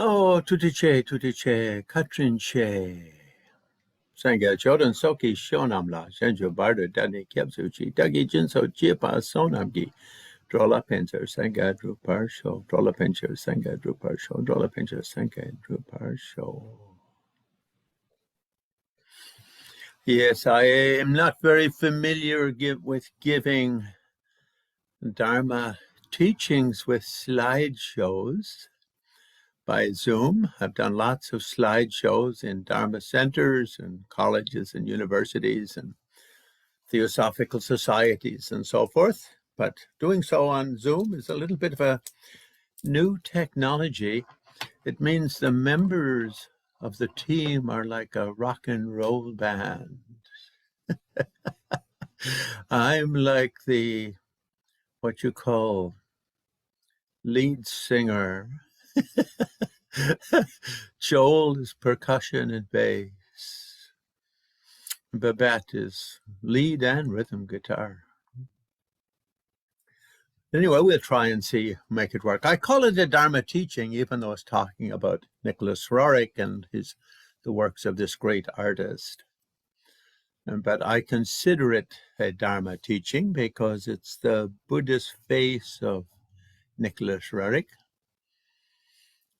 Oh, tutiche, Katrinche. Sanga Jordan Soki Shonamla, Sanjo Barda Dani Kepsuchi, Dagi Jinso Jipa Sonamgi, Drola Pincher, Sanga Drupar Show, Drola Pincher, Sanga Drupar Show, Drola Pincher, Sanga Drupar Show. Yes, I am not very familiar with giving Dharma teachings with slideshows by Zoom. I've done lots of slideshows in Dharma centers and colleges and universities and theosophical societies and so forth. But doing so on Zoom is a little bit of a new technology. It means the members of the team are like a rock and roll band. I'm like the, what you call, lead singer. Joel is percussion and bass. Babette is lead and rhythm guitar. Anyway, we'll try and make it work. I call it a Dharma teaching, even though it's talking about Nicholas Roerich and the works of this great artist. But I consider it a Dharma teaching because it's the Buddhist face of Nicholas Roerich.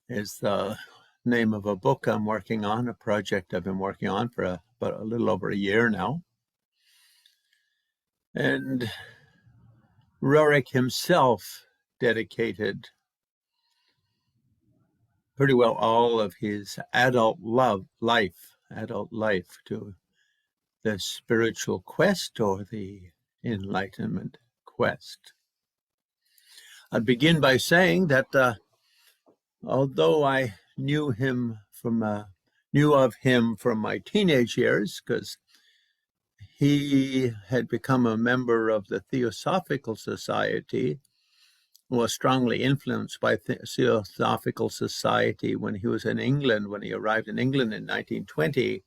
Is the name of a book I'm working on, a project I've been working on for about a little over a year now. And Roerich himself dedicated pretty well all of his adult life to the spiritual quest or the enlightenment quest. I'd begin by saying that although I knew of him from my teenage years, because he had become a member of the Theosophical Society, was strongly influenced by Theosophical Society when he was in England, when he arrived in England in 1920,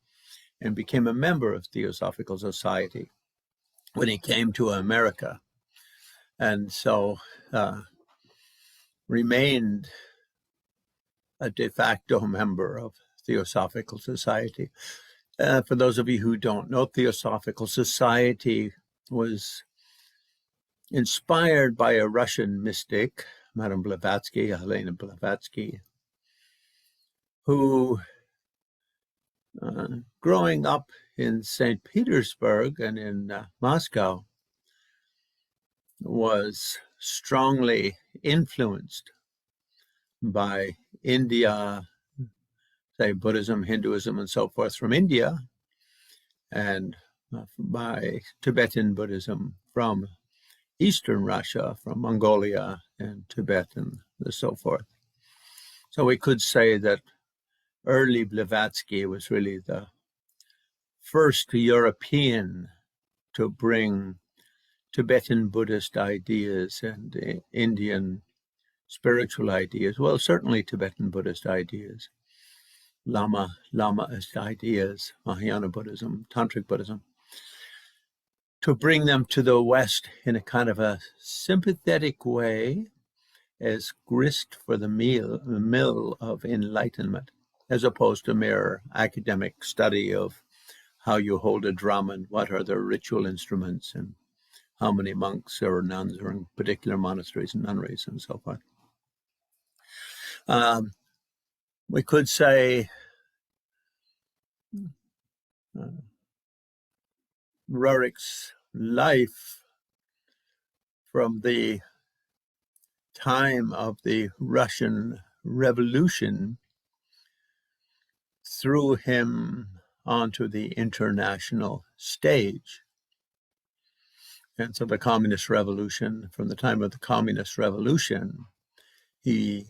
and became a member of Theosophical Society when he came to America. And so remained a de facto member of Theosophical Society. For those of you who don't know, Theosophical Society was inspired by a Russian mystic, Madame Blavatsky, Helena Blavatsky, who, growing up in St. Petersburg and in Moscow, was strongly influenced by India, say Buddhism, Hinduism, and so forth from India, and by Tibetan Buddhism from Eastern Russia, from Mongolia and Tibet and so forth. So we could say that early Blavatsky was really the first European to bring Tibetan Buddhist ideas and Indian spiritual ideas, well, certainly Tibetan Buddhist ideas, Lamaist ideas, Mahayana Buddhism, Tantric Buddhism, to bring them to the West in a kind of a sympathetic way as grist for the mill of enlightenment, as opposed to mere academic study of how you hold a drum and what are the ritual instruments and how many monks or nuns are in particular monasteries and nunneries and so forth. We could say Roerich's life from the time of the Russian Revolution threw him onto the international stage. And so the Communist Revolution, from the time of the Communist Revolution, he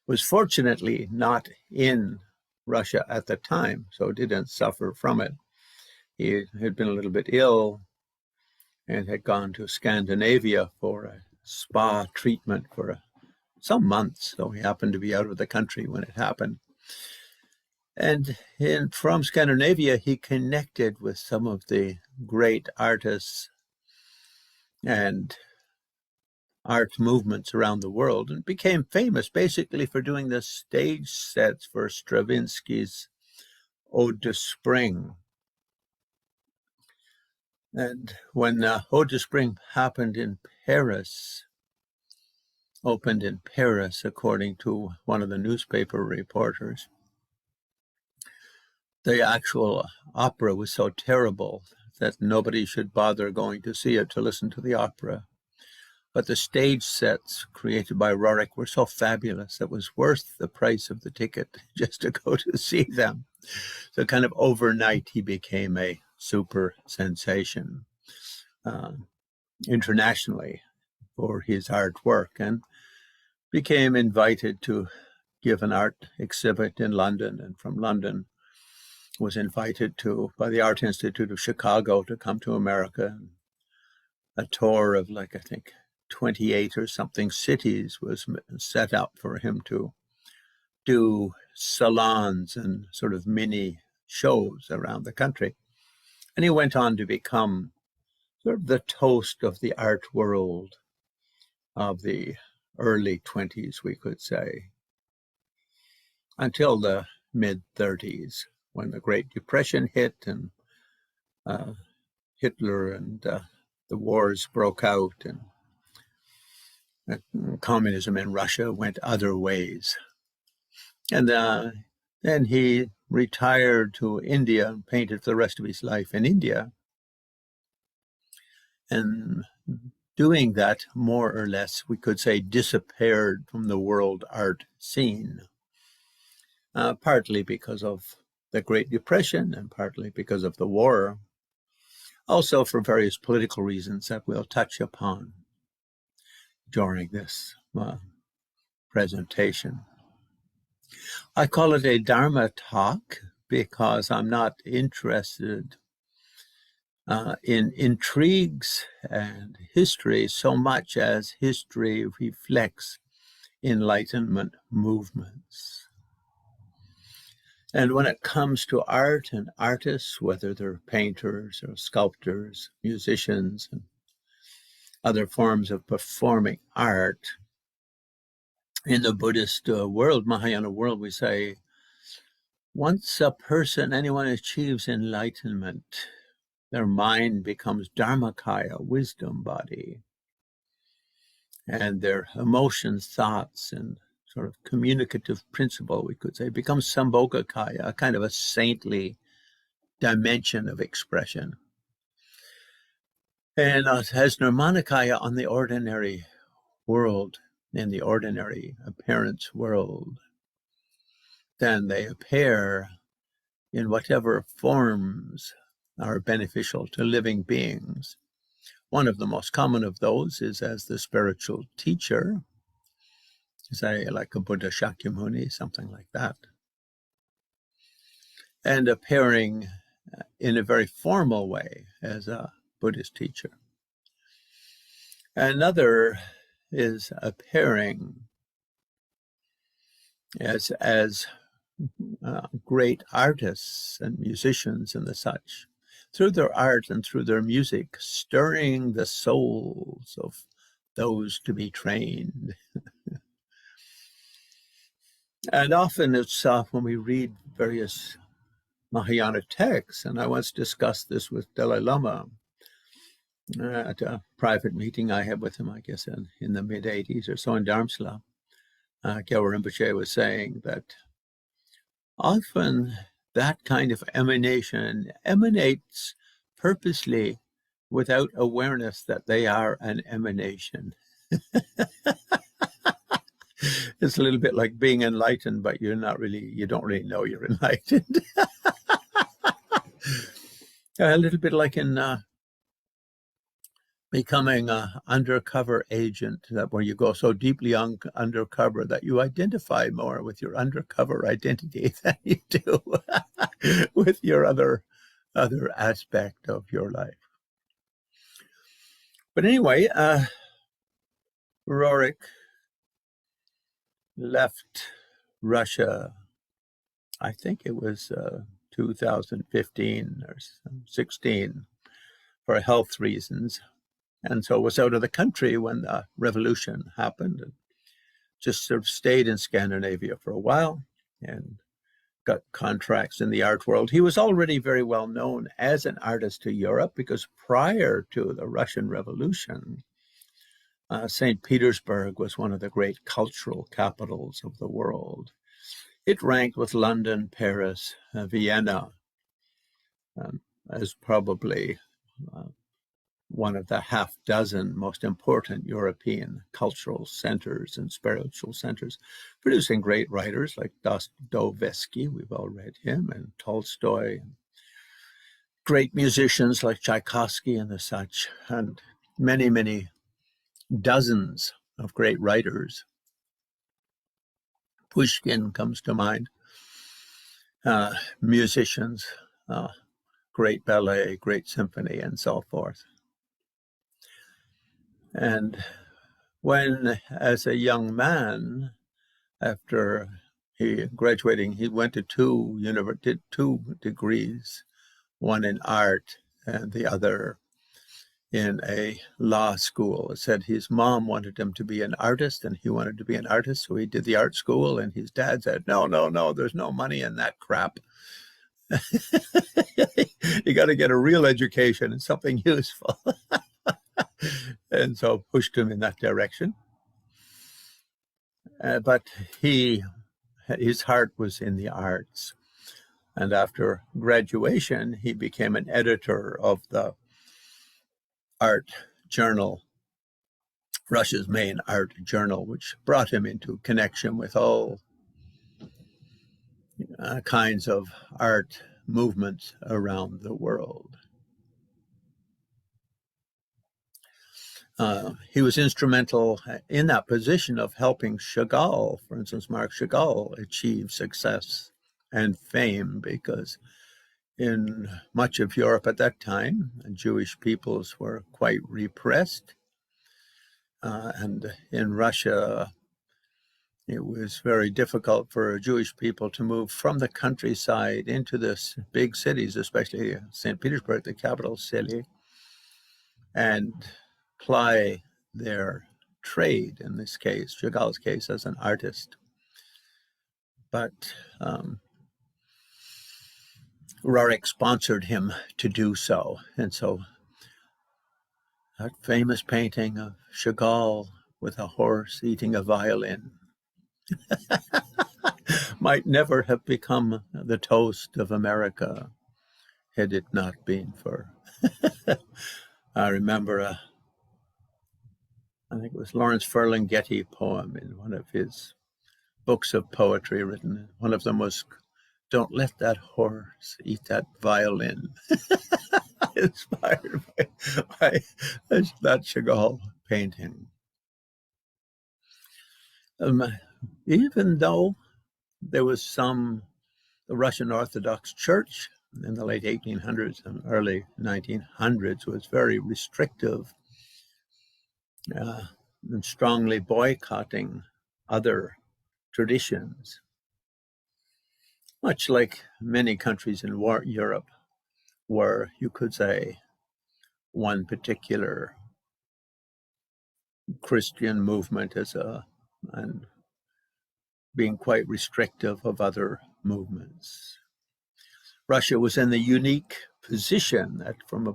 was fortunately not in Russia at the time, so didn't suffer from it. He had been a little bit ill and had gone to Scandinavia for a spa treatment for some months, so he happened to be out of the country when it happened. And from Scandinavia, he connected with some of the great artists and art movements around the world and became famous basically for doing the stage sets for Stravinsky's Ode to Spring. And when Ode to Spring opened in Paris, according to one of the newspaper reporters, the actual opera was so terrible that nobody should bother going to see it to listen to the opera. But the stage sets created by Roerich were so fabulous that it was worth the price of the ticket just to go to see them. So kind of overnight, he became a super sensation internationally for his artwork, and became invited to give an art exhibit in London, and from London was invited by the Art Institute of Chicago to come to America. A tour of I think 28 or something cities was set up for him to do salons and sort of mini shows around the country. And he went on to become sort of the toast of the art world of the early 20s, we could say, until the mid-30s, when the Great Depression hit and Hitler and the wars broke out, and communism in Russia went other ways. And then he retired to India and painted for the rest of his life in India. And doing that, more or less, we could say, disappeared from the world art scene, partly because of the Great Depression and partly because of the war, also for various political reasons that we'll touch upon during this presentation. I call it a Dharma talk because I'm not interested in intrigues and history so much as history reflects Enlightenment movements. And when it comes to art and artists, whether they're painters or sculptors, musicians, and other forms of performing art, in the Buddhist world, Mahayana world, we say, once anyone achieves enlightenment, their mind becomes Dharmakaya, wisdom body, and their emotions, thoughts, and sort of communicative principle, we could say, becomes Sambhogakaya, a kind of a saintly dimension of expression. And as Nirmanakaya on the ordinary world, in the ordinary appearance world, then they appear in whatever forms are beneficial to living beings. One of the most common of those is as the spiritual teacher, say like a Buddha Shakyamuni, something like that, and appearing in a very formal way as a Buddhist teacher. Another is appearing as great artists and musicians and the such, through their art and through their music, stirring the souls of those to be trained. And often it's when we read various Mahayana texts, and I once discussed this with Dalai Lama at a private meeting I had with him, I guess in the mid-80s or so in Dharamsala. Gyalwar Rinpoche was saying that often that kind of emanation emanates purposely without awareness that they are an emanation. It's a little bit like being enlightened, but you don't really know you're enlightened. A little bit like in becoming an undercover agent, where you go so deeply undercover that you identify more with your undercover identity than you do with your other aspect of your life. But anyway, Roerich left Russia, I think it was 2015 or 16, for health reasons. and so was out of the country when the revolution happened, and just sort of stayed in Scandinavia for a while and got contracts in the art world. He was already very well known as an artist to Europe because prior to the Russian Revolution, St. Petersburg was one of the great cultural capitals of the world. It ranked with London, Paris, Vienna as probably one of the half dozen most important European cultural centers and spiritual centers, producing great writers like Dostoevsky, we've all read him, and Tolstoy, and great musicians like Tchaikovsky and the such, and many, many dozens of great writers. Pushkin comes to mind, musicians, great ballet, great symphony, and so forth. And when, as a young man, after he graduating, he went to did two degrees, one in art and the other in a law school. It said his mom wanted him to be an artist and he wanted to be an artist, so he did the art school, and his dad said, no, there's no money in that crap. You got to get a real education and something useful. And so pushed him in that direction. But his heart was in the arts. And after graduation, he became an editor of the art journal, Russia's main art journal, which brought him into connection with all kinds of art movements around the world. He was instrumental in that position of helping Chagall, for instance, Marc Chagall, achieve success and fame, because in much of Europe at that time, Jewish peoples were quite repressed. And in Russia, it was very difficult for Jewish people to move from the countryside into the big cities, especially St. Petersburg, the capital city, and ply their trade, in this case, Chagall's case, as an artist. But Roerich sponsored him to do so. And so that famous painting of Chagall with a horse eating a violin might never have become the toast of America had it not been for, I remember I think it was Lawrence Ferlinghetti poem in one of his books of poetry written. One of them was, "Don't let that horse eat that violin." Inspired by that Chagall painting. Even though there was the Russian Orthodox Church in the late 1800s and early 1900s was very restrictive and strongly boycotting other traditions, much like many countries in Europe, where you could say one particular Christian movement and being quite restrictive of other movements. Russia was in the unique position that from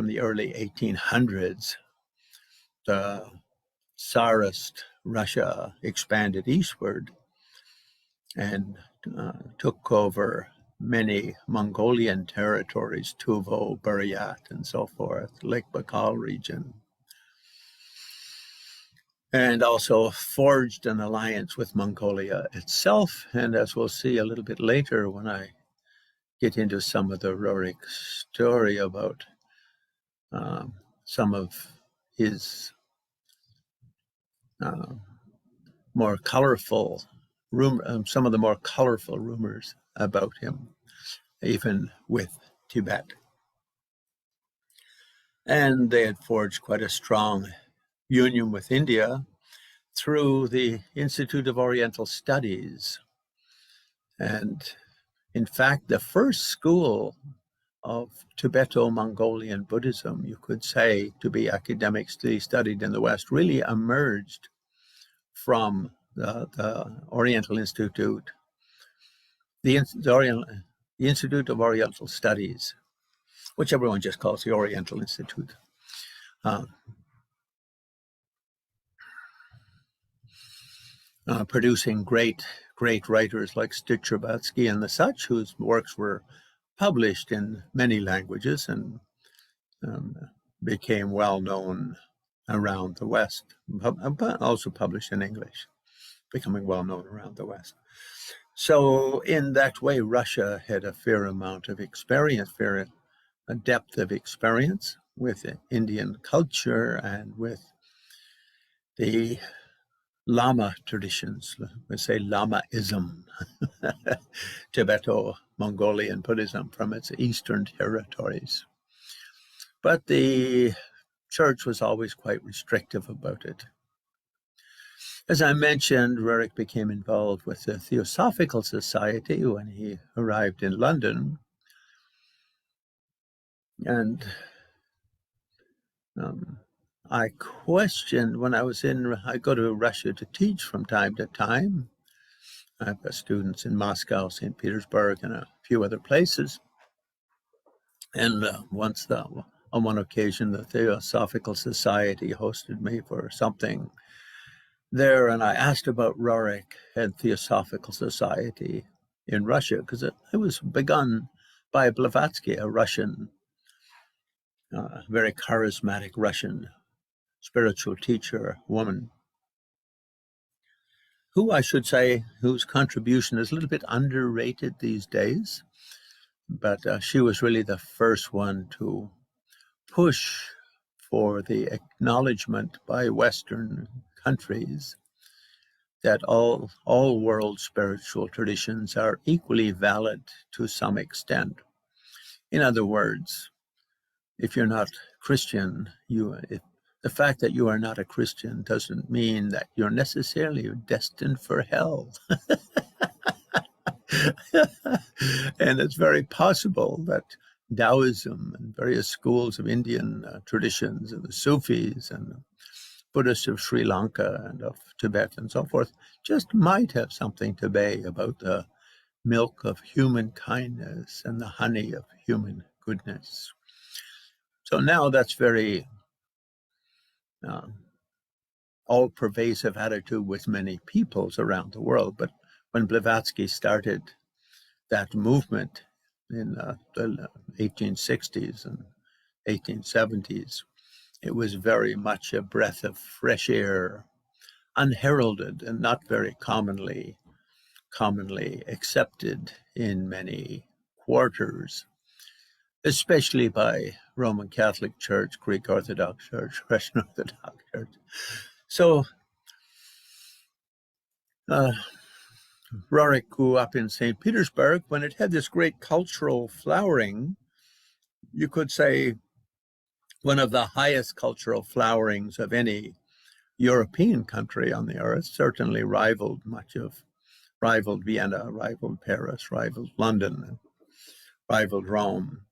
the early 1800s, the Tsarist Russia expanded eastward and took over many Mongolian territories, Tuvo, Buryat, and so forth, Lake Baikal region, and also forged an alliance with Mongolia itself. And as we'll see a little bit later when I get into some of the Roerich story about some of his more colorful some of the more colorful rumors about him, even with Tibet. And they had forged quite a strong union with India through the Institute of Oriental Studies. And in fact, the first school Tibeto-Mongolian Buddhism, you could say, to be academically studied in the West, really emerged from the Oriental Institute, the Institute of Oriental Studies, which everyone just calls the Oriental Institute. Producing great writers like Stitcherbatsky and the such, whose works were published in many languages and um, became well known around the West, but also published in English, becoming well known around the West. So in that way, Russia had a fair amount of experience, a depth of experience with Indian culture and with the Lama traditions, we say Lamaism, Tibeto-Mongolian Buddhism from its eastern territories. But the church was always quite restrictive about it. As I mentioned, Roerich became involved with the Theosophical Society when he arrived in London. And I questioned when I go to Russia to teach from time to time. I've got students in Moscow, St. Petersburg, and a few other places. And on one occasion, the Theosophical Society hosted me for something there, and I asked about Roerich and Theosophical Society in Russia, because it was begun by Blavatsky, a Russian, very charismatic Russian spiritual teacher, woman, who I should say, whose contribution is a little bit underrated these days, but she was really the first one to push for the acknowledgement by Western countries that all world spiritual traditions are equally valid to some extent. In other words, if you're not Christian, the fact that you are not a Christian doesn't mean that you're necessarily destined for hell. And it's very possible that Taoism and various schools of Indian traditions and the Sufis and the Buddhists of Sri Lanka and of Tibet and so forth just might have something to say about the milk of human kindness and the honey of human goodness. So now that's very all-pervasive attitude with many peoples around the world. But when Blavatsky started that movement in the 1860s and 1870s, it was very much a breath of fresh air, unheralded and not very commonly accepted in many quarters, especially by Roman Catholic Church, Greek Orthodox Church, Russian Orthodox Church. So Roerich grew up in St. Petersburg when it had this great cultural flowering. You could say one of the highest cultural flowerings of any European country on the earth, certainly rivaled Vienna, rivaled Paris, rivaled London, rivaled Rome,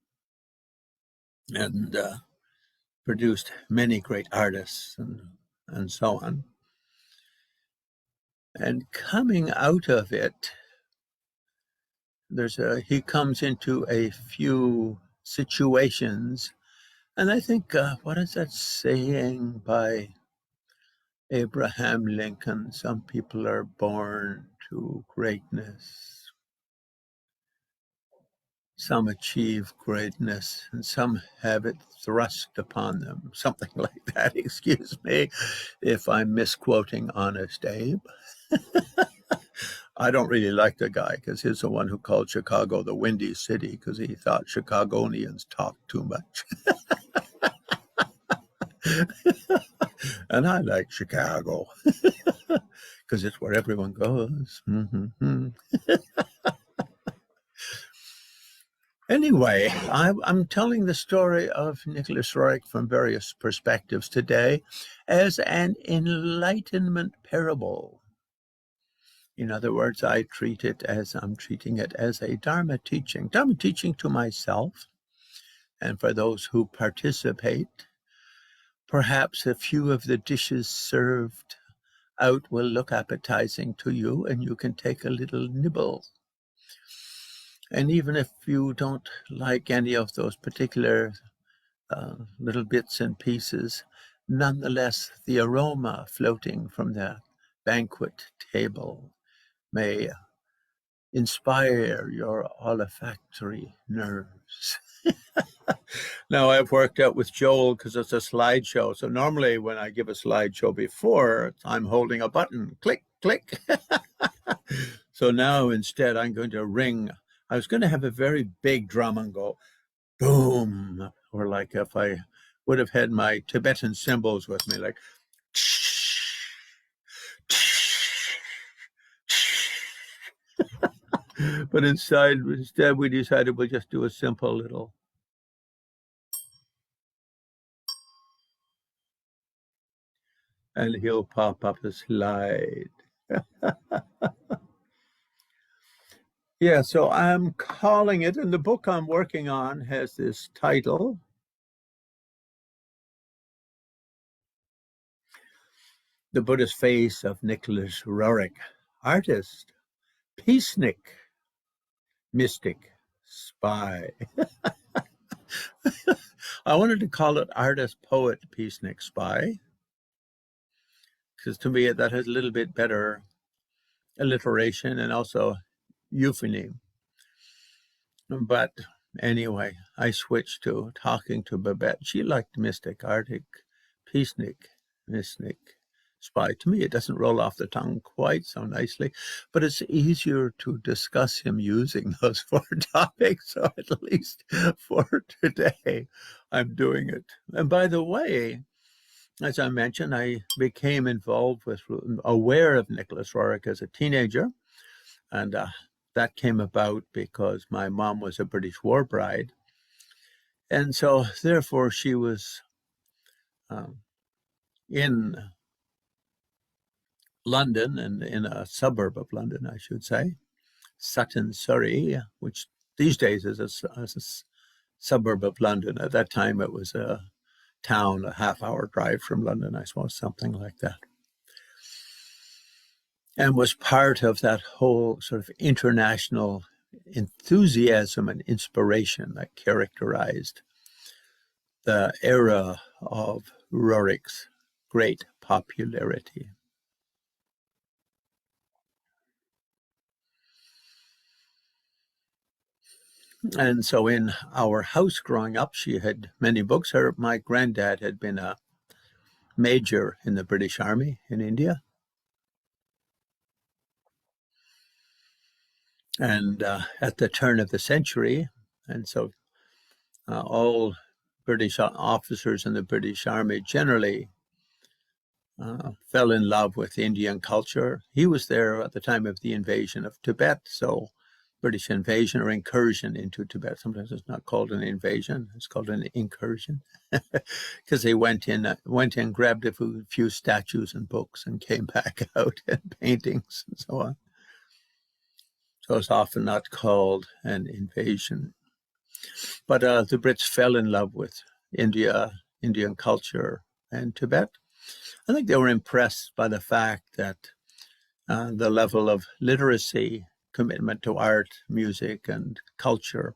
and produced many great artists and so on. And coming out of it, he comes into a few situations, and I think what is that saying by Abraham Lincoln? Some people are born to greatness, some achieve greatness, and some have it thrust upon them. Something like that. Excuse me if I'm misquoting Honest Abe. I don't really like the guy because he's the one who called Chicago the Windy City because he thought Chicagonians talked too much. And I like Chicago because it's where everyone goes. Mm-hmm. Anyway, I'm telling the story of Nicholas Roerich from various perspectives today as an enlightenment parable. In other words, I'm treating it as a Dharma teaching to myself And for those who participate, perhaps a few of the dishes served out will look appetizing to you, and you can take a little nibble. And even if you don't like any of those particular little bits and pieces, nonetheless, the aroma floating from the banquet table may inspire your olfactory nerves. Now, I've worked out with Joel because it's a slideshow. So normally when I give a slideshow before, I'm holding a button, click, click. So now instead I'm going to ring. I was going to have a very big drum and go boom, or like if I would have had my Tibetan cymbals with me, like but instead we decided we'll just do a simple little. And he'll pop up a slide. Yeah, so I'm calling it, and the book I'm working on has this title. The Buddhist Face of Nicholas Roerich, artist, peacenik, mystic, spy. I wanted to call it artist, poet, peacenik, spy, because to me that has a little bit better alliteration and also euphony. But anyway, I switched to talking to Babette. She liked mystic, arctic, peacenik, mystic, spy. To me, it doesn't roll off the tongue quite so nicely, but it's easier to discuss him using those four topics. So at least for today, I'm doing it. And by the way, as I mentioned, I became involved with, aware of Nicholas Roerich as a teenager. And that came about because my mom was a British war bride. And so therefore she was in London, and in a suburb of London, I should say, Sutton, Surrey, which these days is a suburb of London. At that time, it was a town, a half-hour drive from London, I suppose, something like that. And was part of that whole sort of international enthusiasm and inspiration that characterized the era of Roerich's great popularity. And so in our house growing up, she had many books. My granddad had been a major in the British Army in India. And at the turn of the century, and so all British officers in the British Army generally fell in love with Indian culture. He was there at the time of the invasion of Tibet, so British invasion or incursion into Tibet. Sometimes it's not called an invasion; it's called an incursion, because they went in, grabbed a few statues and books, and came back out and paintings and so on. So it's often not called an invasion. But the Brits fell in love with India, Indian culture, and Tibet. I think they were impressed by the fact that the level of literacy, commitment to art, music, and culture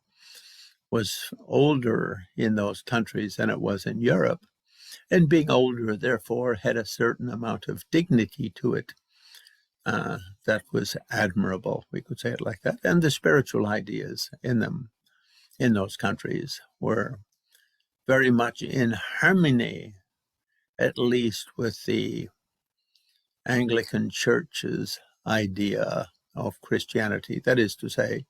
was older in those countries than it was in Europe. And being older, therefore, had a certain amount of dignity to it that was admirable, we could say it like that. And the spiritual ideas in them, in those countries, were very much in harmony, at least with the Anglican Church's idea of Christianity. That is to say,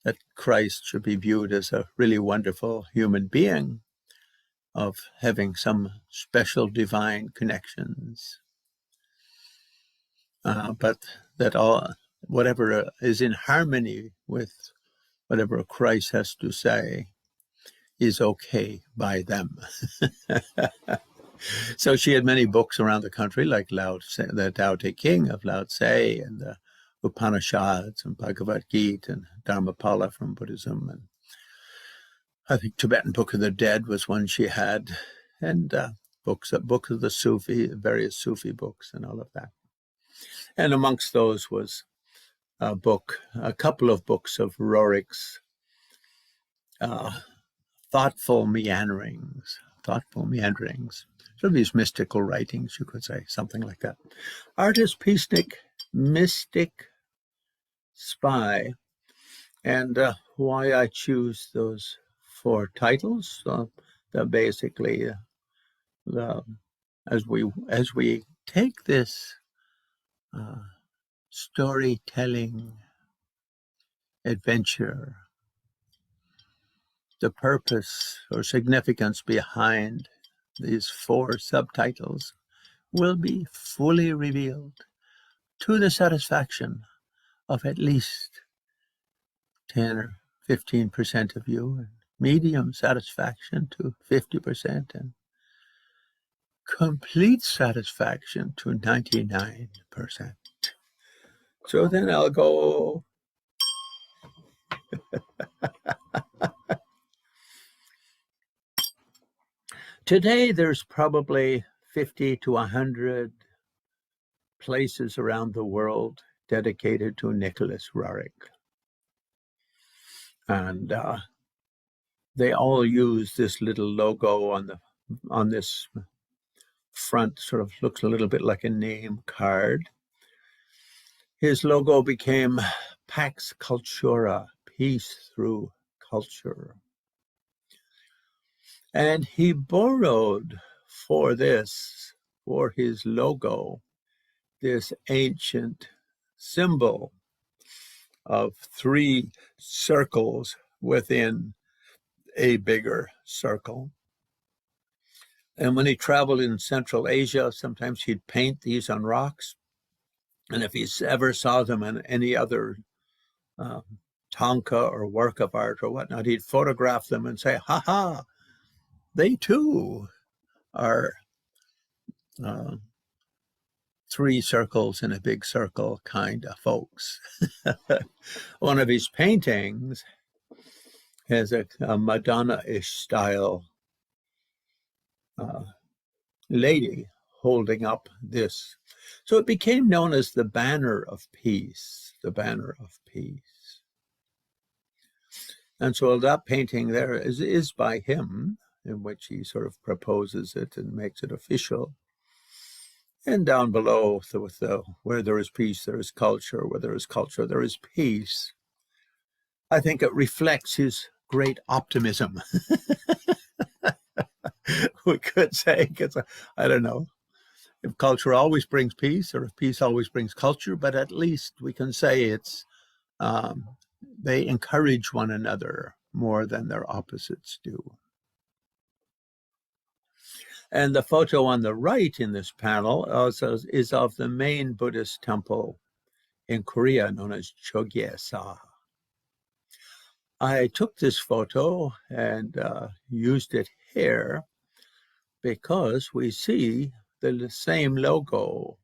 that Christ should be viewed as a really wonderful human being, of having some special divine connections. But that whatever is in harmony with whatever Christ has to say is okay by them. So she had many books around the country, like the Tao Te Ching of Lao Tse, and the Upanishads and Bhagavad Gita and Dharmapala from Buddhism, I think Tibetan Book of the Dead was one she had, and books of the Sufi, various Sufi books and all of that. And amongst those was a couple of books of Roerich's thoughtful meanderings. Sort of these mystical writings, you could say, something like that. Artist, Peacenik, Mystic, Spy. And why I choose those 4 titles, they're basically as we take this storytelling adventure, the purpose or significance behind these 4 subtitles will be fully revealed to the satisfaction of at least 10 or 15% of you, and medium satisfaction to 50%, and complete satisfaction to 99%. So then I'll go. Today, there's probably 50 to 100 places around the world dedicated to Nicholas Roerich. And they all use this little logo on this front, sort of looks a little bit like a name card. His logo became Pax Cultura, peace through culture. And he borrowed for his logo, this ancient symbol of 3 circles within a bigger circle. And when he traveled in Central Asia, sometimes he'd paint these on rocks. And if he ever saw them in any other tanka or work of art or whatnot, he'd photograph them and say, ha ha, they too are 3 circles in a big circle kind of folks. One of his paintings has a Madonna-ish style lady holding up this. So it became known as the Banner of Peace, the Banner of Peace. And so that painting there is by him, in which he sort of proposes it and makes it official. And down below, where there is peace, there is culture. Where there is culture, there is peace. I think it reflects his great optimism. We could say, because I don't know if culture always brings peace or if peace always brings culture, but at least we can say it's they encourage one another more than their opposites do. And the photo on the right in this panel also is of the main Buddhist temple in Korea, known as Chogyesa. I took this photo and used it here because we see the same logo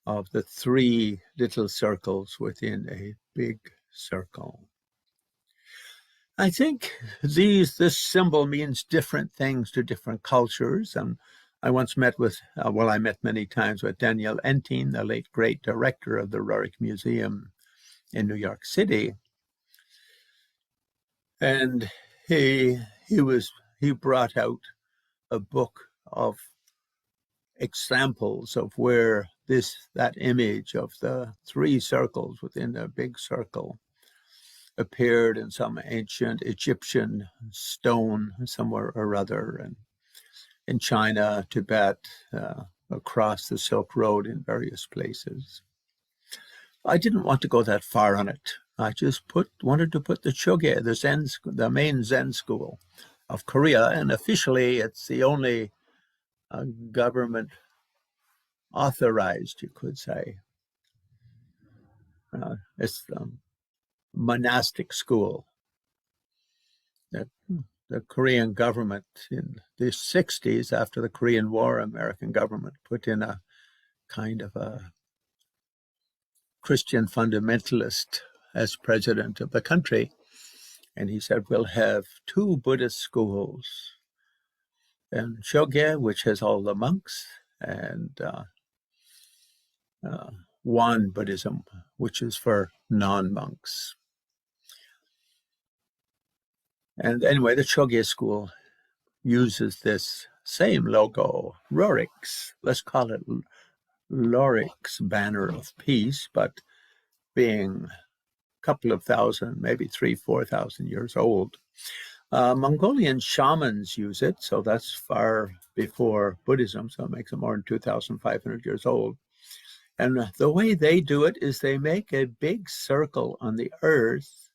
of the 3 little circles within a big circle. I think this symbol means different things to different cultures. And I once met with, I met many times with Daniel Entin, the late great director of the Roerich Museum in New York City. And he brought out a book of examples of where that image of the 3 circles within a big circle appeared in some ancient Egyptian stone somewhere or other, and in China, Tibet, across the Silk Road in various places. I didn't want to go that far on it. I just wanted to put the Chogyal, the main Zen school of Korea, and officially it's the only government authorized, you could say. It's the monastic school that the Korean government in the 60s, after the Korean War, American government put in a kind of a Christian fundamentalist as president of the country. And he said, we'll have two Buddhist schools, and Shogye, which has all the monks, and Wan Buddhism, which is for non-monks. And anyway, the Shogye school uses this same logo, Roerich's. Let's call it Roerich's banner of peace, but being a couple of thousand, maybe 3,000-4,000 years old. Mongolian shamans use it, so that's far before Buddhism, so it makes it more than 2,500 years old. And the way they do it is they make a big circle on the earth,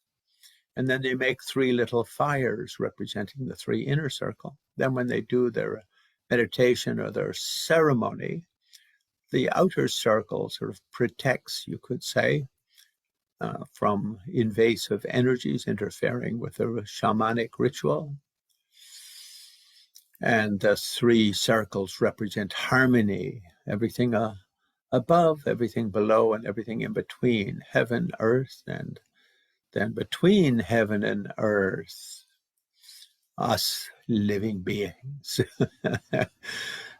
and then they make three little fires representing the three inner circle. Then when they do their meditation or their ceremony, the outer circle sort of protects, you could say, from invasive energies interfering with the shamanic ritual. And the three circles represent harmony, everything above, everything below, and everything in between, heaven, earth, and then between heaven and earth, us living beings.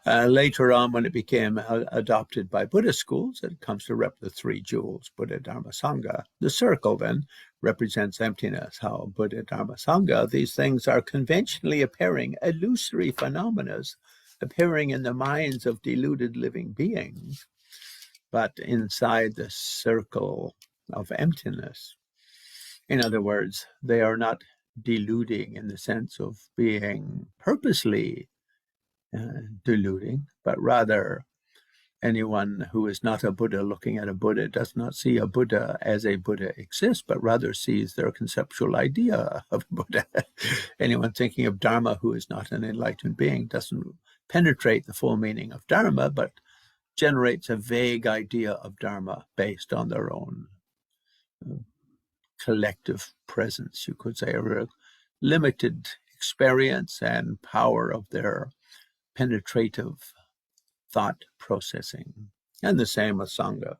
Later on, when it became adopted by Buddhist schools, it comes to rep the three jewels, Buddha, Dharma, Sangha. The circle then represents emptiness. How Buddha, Dharma, Sangha, these things are conventionally appearing, illusory phenomena appearing in the minds of deluded living beings, but inside the circle of emptiness. In other words, they are not deluding in the sense of being purposely deluding, but rather anyone who is not a Buddha looking at a Buddha does not see a Buddha as a Buddha exists, but rather sees their conceptual idea of Buddha. Anyone thinking of Dharma who is not an enlightened being doesn't penetrate the full meaning of Dharma, but generates a vague idea of Dharma based on their own collective presence, you could say, or a limited experience and power of their penetrative thought processing. And the same with Sangha.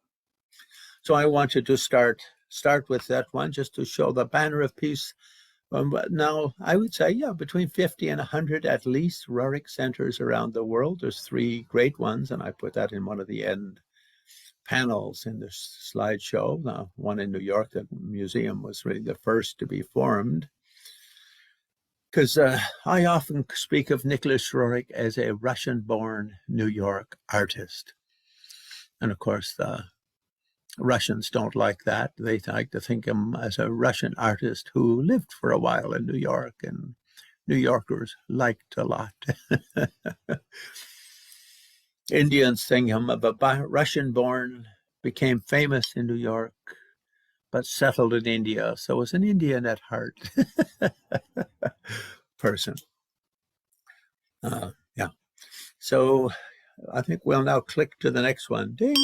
So I wanted to start with that one just to show the banner of peace. Now, I would say, between 50 and 100 at least Roerich centers around the world. There's three great ones, and I put that in one of the end panels in this slideshow. One in New York, the museum was really the first to be formed. Because I often speak of Nicholas Roerich as a Russian-born New York artist. And of course, the Russians don't like that. They like to think of him as a Russian artist who lived for a while in New York, and New Yorkers liked a lot. Indians think him of a Russian-born, became famous in New York, but settled in India, so was an Indian at heart person. So I think we'll now click to the next one. Ding!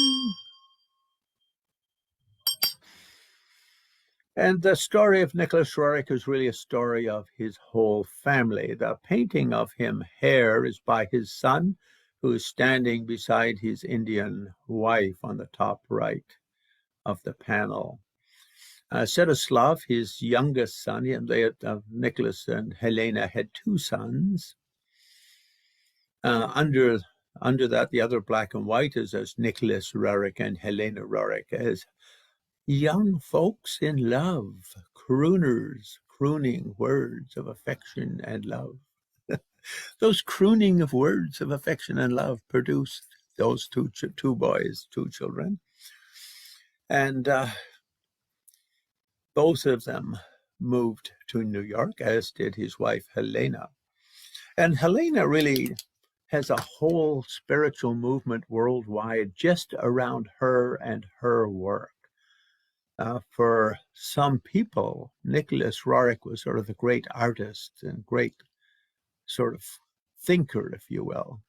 And the story of Nicholas Roerich is really a story of his whole family. The painting of him here is by his son, who is standing beside his Indian wife on the top right of the panel. Sviatoslav, his youngest son, Nicholas and Helena had two sons. Under that, the other black and white is as Nicholas Roerich and Helena Roerich as young folks in love, crooners, crooning words of affection and love. Those crooning of words of affection and love produced those two boys, two children. And both of them moved to New York, as did his wife, Helena. And Helena really has a whole spiritual movement worldwide just around her and her work. For some people, Nicholas Roerich was sort of the great artist and great sort of thinker, if you will.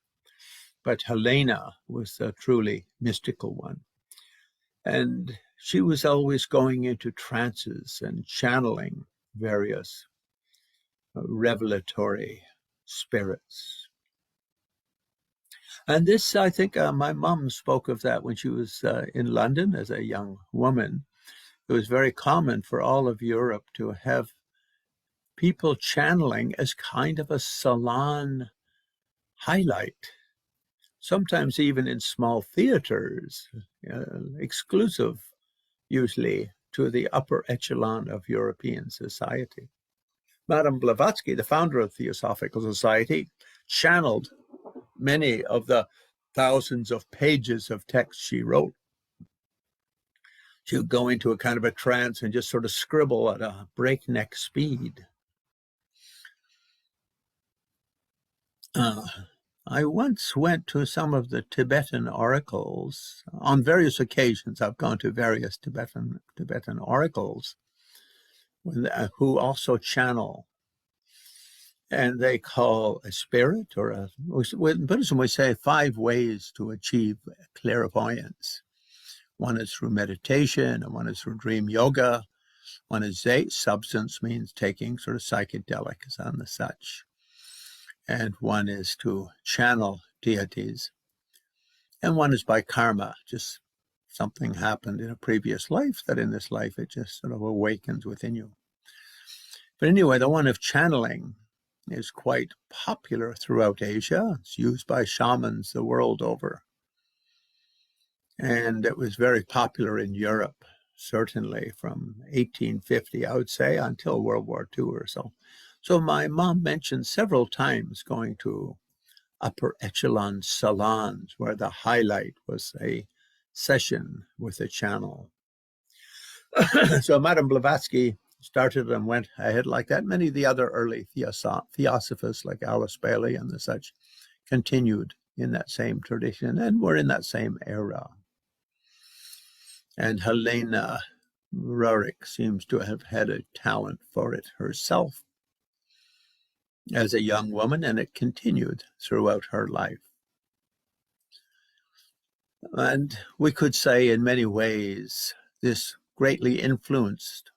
But Helena was a truly mystical one. And she was always going into trances and channeling various revelatory spirits. And this, I think, my mom spoke of that when she was in London as a young woman. It was very common for all of Europe to have people channeling as kind of a salon highlight, sometimes even in small theaters, exclusive usually to the upper echelon of European society. Madame Blavatsky, the founder of Theosophical Society, channeled many of the thousands of pages of text she wrote. She would go into a kind of a trance and just sort of scribble at a breakneck speed. I once went to some of the Tibetan oracles. On various occasions, I've gone to various Tibetan oracles who also channel. And they call a spirit, or in Buddhism we say 5 ways to achieve clairvoyance. One is through meditation, and one is through dream yoga. One is substance, means taking sort of psychedelics and the such. And one is to channel deities. And one is by karma, just something happened in a previous life that in this life it just sort of awakens within you. But anyway, the one of channeling is quite popular throughout Asia. It's used by shamans the world over. And it was very popular in Europe, certainly from 1850, I would say, until World War II or so. So my mom mentioned several times going to upper echelon salons where the highlight was a session with a channel. So Madame Blavatsky started and went ahead like that. Many of the other early theosophists like Alice Bailey and the such continued in that same tradition and were in that same era. And Helena Roerich seems to have had a talent for it herself as a young woman, and it continued throughout her life. And we could say in many ways this greatly influenced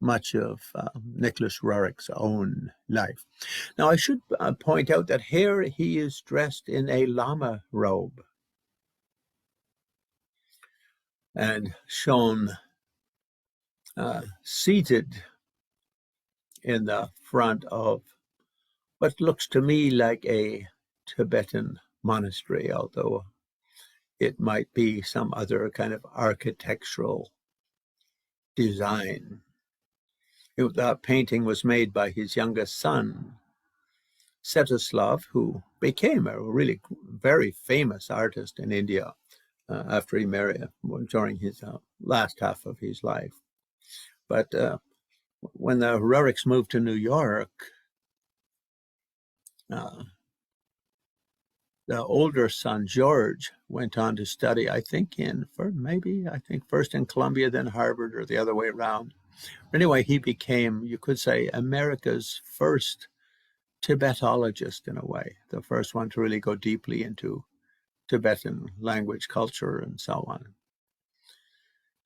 much of Nicholas Roerich's own life. Now, I should point out that here he is dressed in a Lama robe and shown seated in the front of what looks to me like a Tibetan monastery, although it might be some other kind of architectural design. That painting was made by his youngest son, Svetoslav, who became a really very famous artist in India after he married during his last half of his life. But when the Roerichs moved to New York, the older son, George, went on to study, I think first in Columbia, then Harvard, or the other way around. Anyway, he became, you could say, America's first Tibetologist in a way, the first one to really go deeply into Tibetan language, culture, and so on.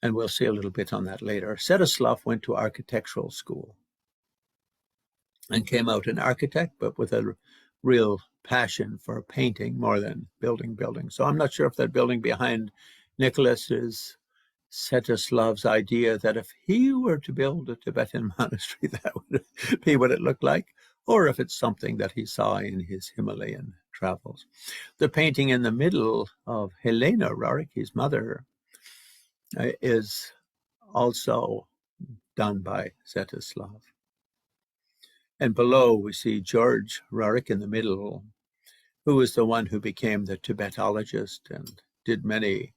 And we'll see a little bit on that later. Svetoslav went to architectural school and came out an architect, but with a real passion for painting more than building buildings. So I'm not sure if that building behind Nicholas is Svetoslav's idea that if he were to build a Tibetan monastery, that would be what it looked like, or if it's something that he saw in his Himalayan travels. The painting in the middle of Helena Roerich, his mother, is also done by Svetoslav. And below we see George Roerich in the middle, who was the one who became the Tibetologist and did many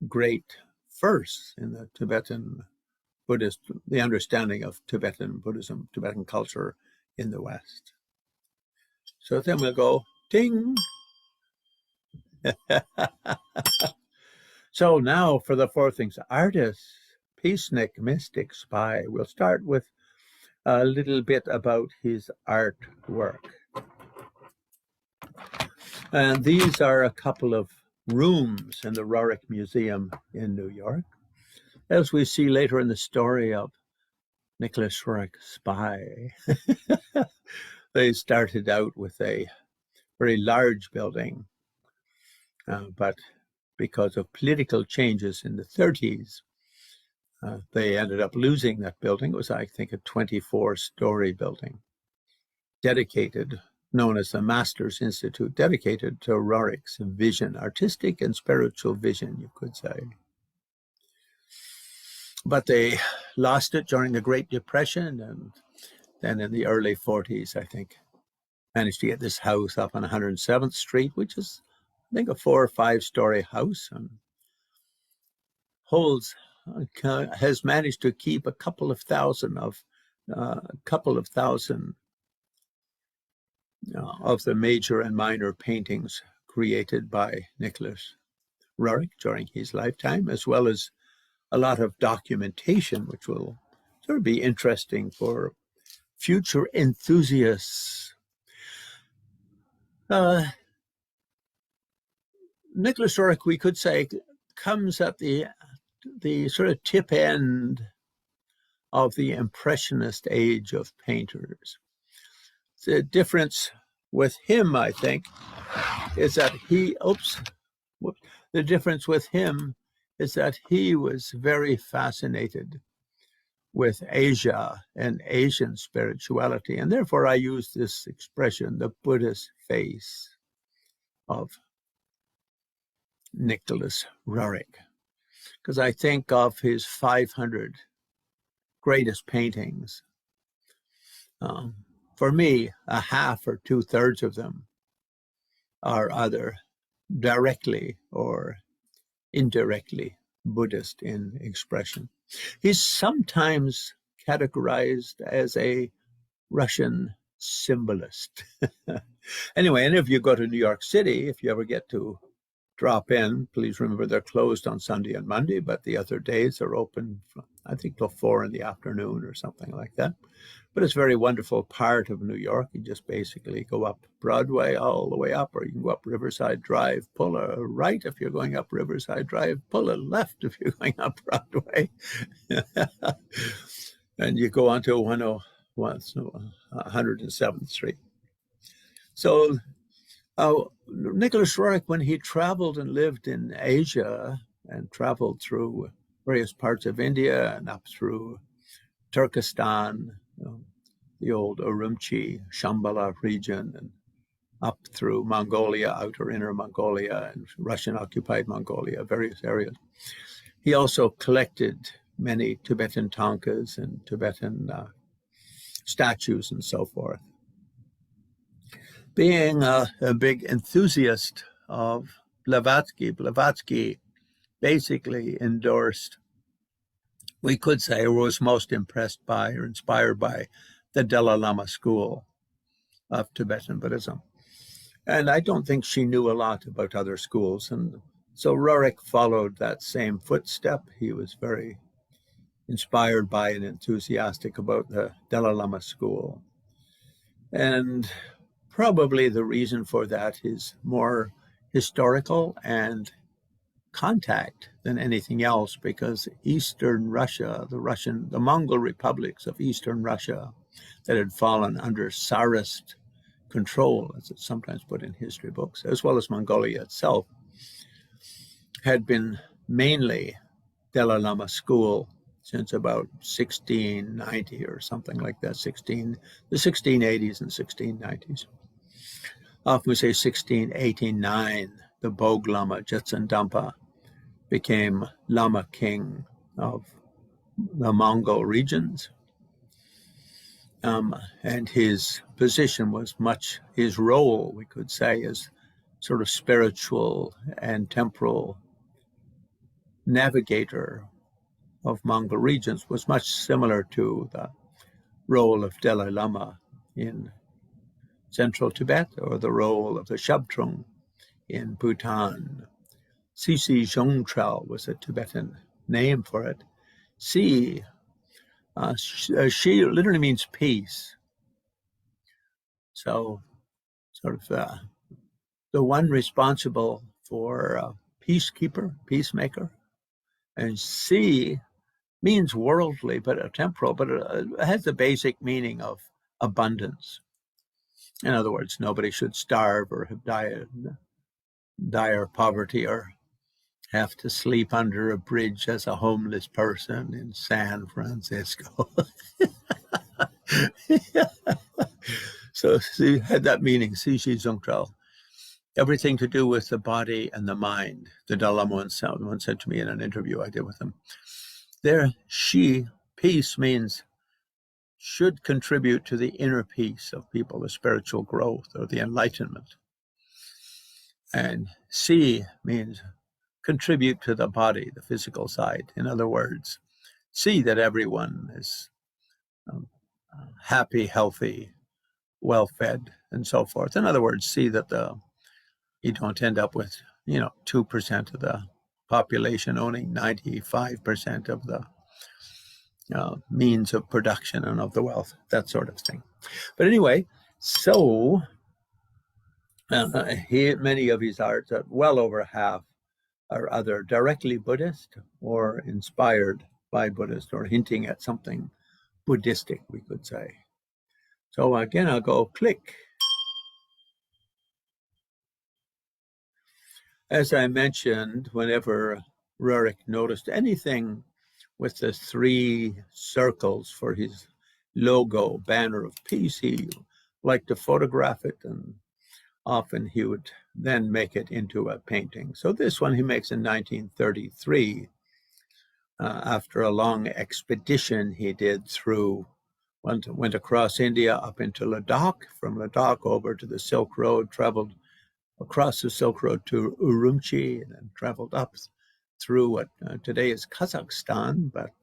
great firsts in the Tibetan Buddhist, the understanding of Tibetan Buddhism, Tibetan culture in the West. So then we'll go ding. So now for the 4 things: artist, peacenik, mystic, spy. We'll start with a little bit about his artwork. And these are a couple of rooms in the Roerich Museum in New York. As we see later in the story of Nicholas Roerich, Spy, they started out with a very large building, but because of political changes in the 30s, They ended up losing that building. It was, I think, a 24-story building dedicated, known as the Masters Institute, dedicated to Roerich's vision, artistic and spiritual vision, you could say. But they lost it during the Great Depression, and then in the early 40s, I think, managed to get this house up on 107th Street, which is, I think, a 4 or 5-story house, and has managed to keep a couple of thousand of the major and minor paintings created by Nicholas Roerich during his lifetime, as well as a lot of documentation, which will sort of be interesting for future enthusiasts. Nicholas Roerich, we could say, comes at the sort of tip end of the Impressionist age of painters. The difference with him, I think, is that the difference with him is that he was very fascinated with Asia and Asian spirituality. And therefore, I use this expression, the Buddhist face of Nicholas Roerich, because I think of his 500 greatest paintings. For me, a half or 2/3 of them are either directly or indirectly Buddhist in expression. He's sometimes categorized as a Russian symbolist. Anyway, and if you go to New York City, if you ever get to drop in, please remember they're closed on Sunday and Monday, but the other days are open, I think, till 4 in the afternoon or something like that. But it's a very wonderful part of New York. You just basically go up Broadway all the way up, or you can go up Riverside Drive, pull a right if you're going up Riverside Drive, pull a left if you're going up Broadway. And you go on to 107th Street. So Nicholas Roerich, when he traveled and lived in Asia and traveled through various parts of India and up through Turkestan, the old Urumqi, Shambhala region, and up through Mongolia, outer inner Mongolia, and Russian-occupied Mongolia, various areas. He also collected many Tibetan tankas and Tibetan statues and so forth. Being a big enthusiast of Blavatsky basically endorsed, we could say, or was most impressed by or inspired by the Dalai Lama school of Tibetan Buddhism. And I don't think she knew a lot about other schools. And so Roerich followed that same footstep. He was very inspired by and enthusiastic about the Dalai Lama school. And probably the reason for that is more historical and contact than anything else, because Eastern Russia, the Mongol republics of Eastern Russia that had fallen under Tsarist control, as it's sometimes put in history books, as well as Mongolia itself, had been mainly Dalai Lama school since about 1690 or something like that, the 1680s and 1690s. Often we say 1689, the Bog Lama Jetsun Dampa became Lama king of the Mongol regions. And his position was his role, we could say, as sort of spiritual and temporal navigator of Mongol regions was much similar to the role of Dalai Lama in central Tibet, or the role of the Shabdrung in Bhutan. Sisi Zhongtrel was a Tibetan name for it. She literally means peace. So sort of the one responsible for peacemaker. And Si means worldly, but temporal, but it has the basic meaning of abundance. In other words, nobody should starve or have dire poverty or have to sleep under a bridge as a homeless person in San Francisco. So she had that meaning, Xi Zhongzhou. Everything to do with the body and the mind. The Dalai Lama once said to me in an interview I did with him, there, Xi, peace, means should contribute to the inner peace of people, the spiritual growth or the enlightenment. And Si means contribute to the body, the physical side. In other words, see that everyone is happy, healthy, well-fed, and so forth. In other words, see that you don't end up with 2% of the population owning 95% of the means of production and of the wealth, that sort of thing. But anyway, so many of his arts, well over half, are either directly Buddhist or inspired by Buddhist or hinting at something Buddhistic, we could say. So again, I'll go click. As I mentioned, whenever Roerich noticed anything with the 3 circles for his logo, banner of peace, he liked to photograph it, and often he would then make it into a painting. So this one he makes in 1933, after a long expedition he did went across India up into Ladakh, from Ladakh over to the Silk Road, traveled across the Silk Road to Urumqi, and then traveled up through what today is Kazakhstan, but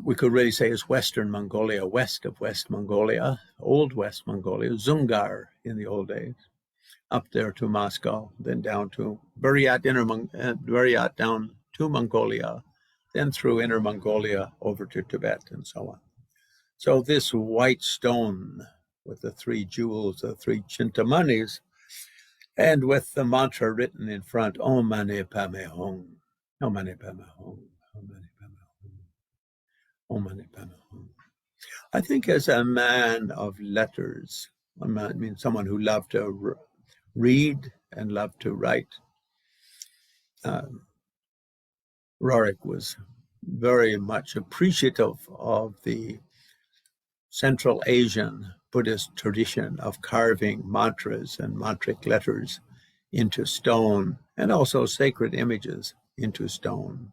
we could really say is Western Mongolia, west of West Mongolia, old West Mongolia, Zungar in the old days, up there to Moscow, then down to Buryat, down to Mongolia, then through Inner Mongolia over to Tibet and so on. So this white stone with the 3 jewels, the 3 Chintamani's, and with the mantra written in front, Om Mani Padme Hum, Om Mani Padme Hum, Om Mani Padme Hum, Om Mani Padme Hum. I think as a man of letters, I mean someone who loved to read and loved to write, Roerich was very much appreciative of the Central Asian Buddhist tradition of carving mantras and mantric letters into stone, and also sacred images into stone,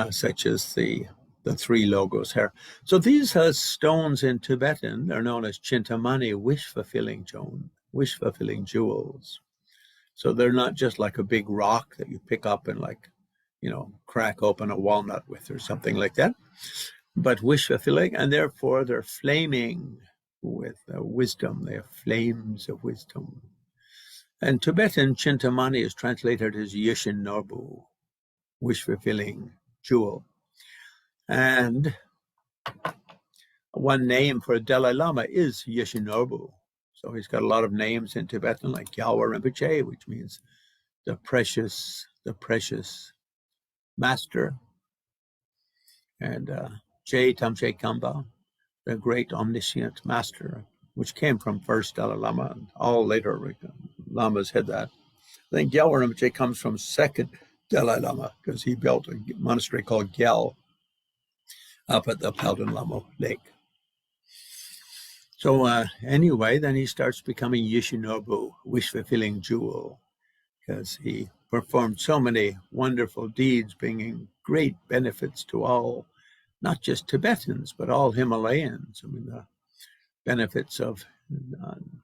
such as the 3 logos here. So these stones in Tibetan are known as Chintamani, wish-fulfilling jewels. So they're not just like a big rock that you pick up and crack open a walnut with or something like that, but wish-fulfilling, and therefore they're flaming with wisdom. They are flames of wisdom. And Tibetan Chintamani is translated as Yishin Norbu, wish-fulfilling jewel. And one name for Dalai Lama is Yishin Norbu. So he's got a lot of names in Tibetan, like Gyalwa Rinpoche, which means the precious master, and Je Tamche Kamba, the great omniscient master, which came from first Dalai Lama, and all later Lamas had that. I think Gyalwa Rinpoche comes from second Dalai Lama, because he built a monastery called Gyal up at the Palden Lama Lake. So anyway, then he starts becoming Yishinobu, wish-fulfilling jewel, because he performed so many wonderful deeds, bringing great benefits to all, not just Tibetans, but all Himalayans. I mean, the benefits of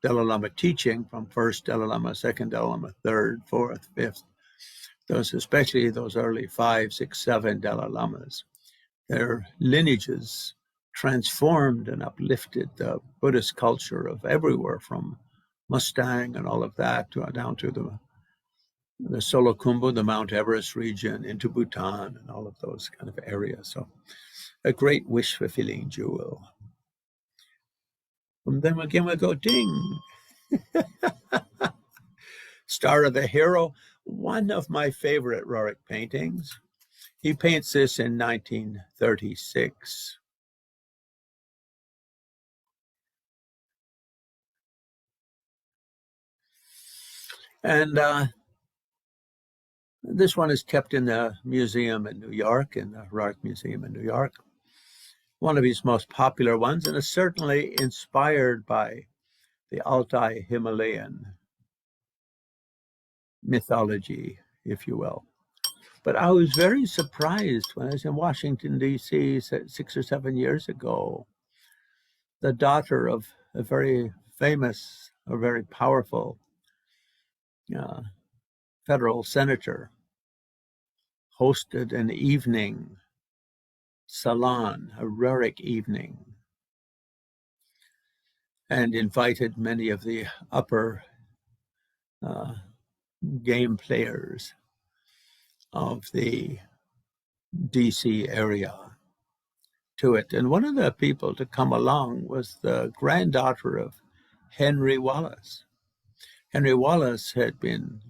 Dalai Lama teaching, from first Dalai Lama, second Dalai Lama, third, fourth, fifth, especially those early 5, 6, 7 Dalai Lamas. Their lineages transformed and uplifted the Buddhist culture of everywhere, from Mustang and all of that down to the Solokhumbu, the Mount Everest region, into Bhutan and all of those kind of areas. So a great wish-fulfilling jewel. And then again we go ding. Star of the Hero, one of my favorite Roerich paintings. He paints this in 1936. And This one is kept in the museum in New York, in the Roerich Museum in New York. One of his most popular ones, and is certainly inspired by the Altai Himalayan mythology, if you will. But I was very surprised when I was in Washington, D.C. 6 or 7 years ago. The daughter of a very famous, a very powerful uh, federal senator hosted an evening salon, a Roerich evening, and invited many of the upper uh, game players of the DC area to it. And one of the people to come along was the granddaughter of Henry Wallace. Henry Wallace had been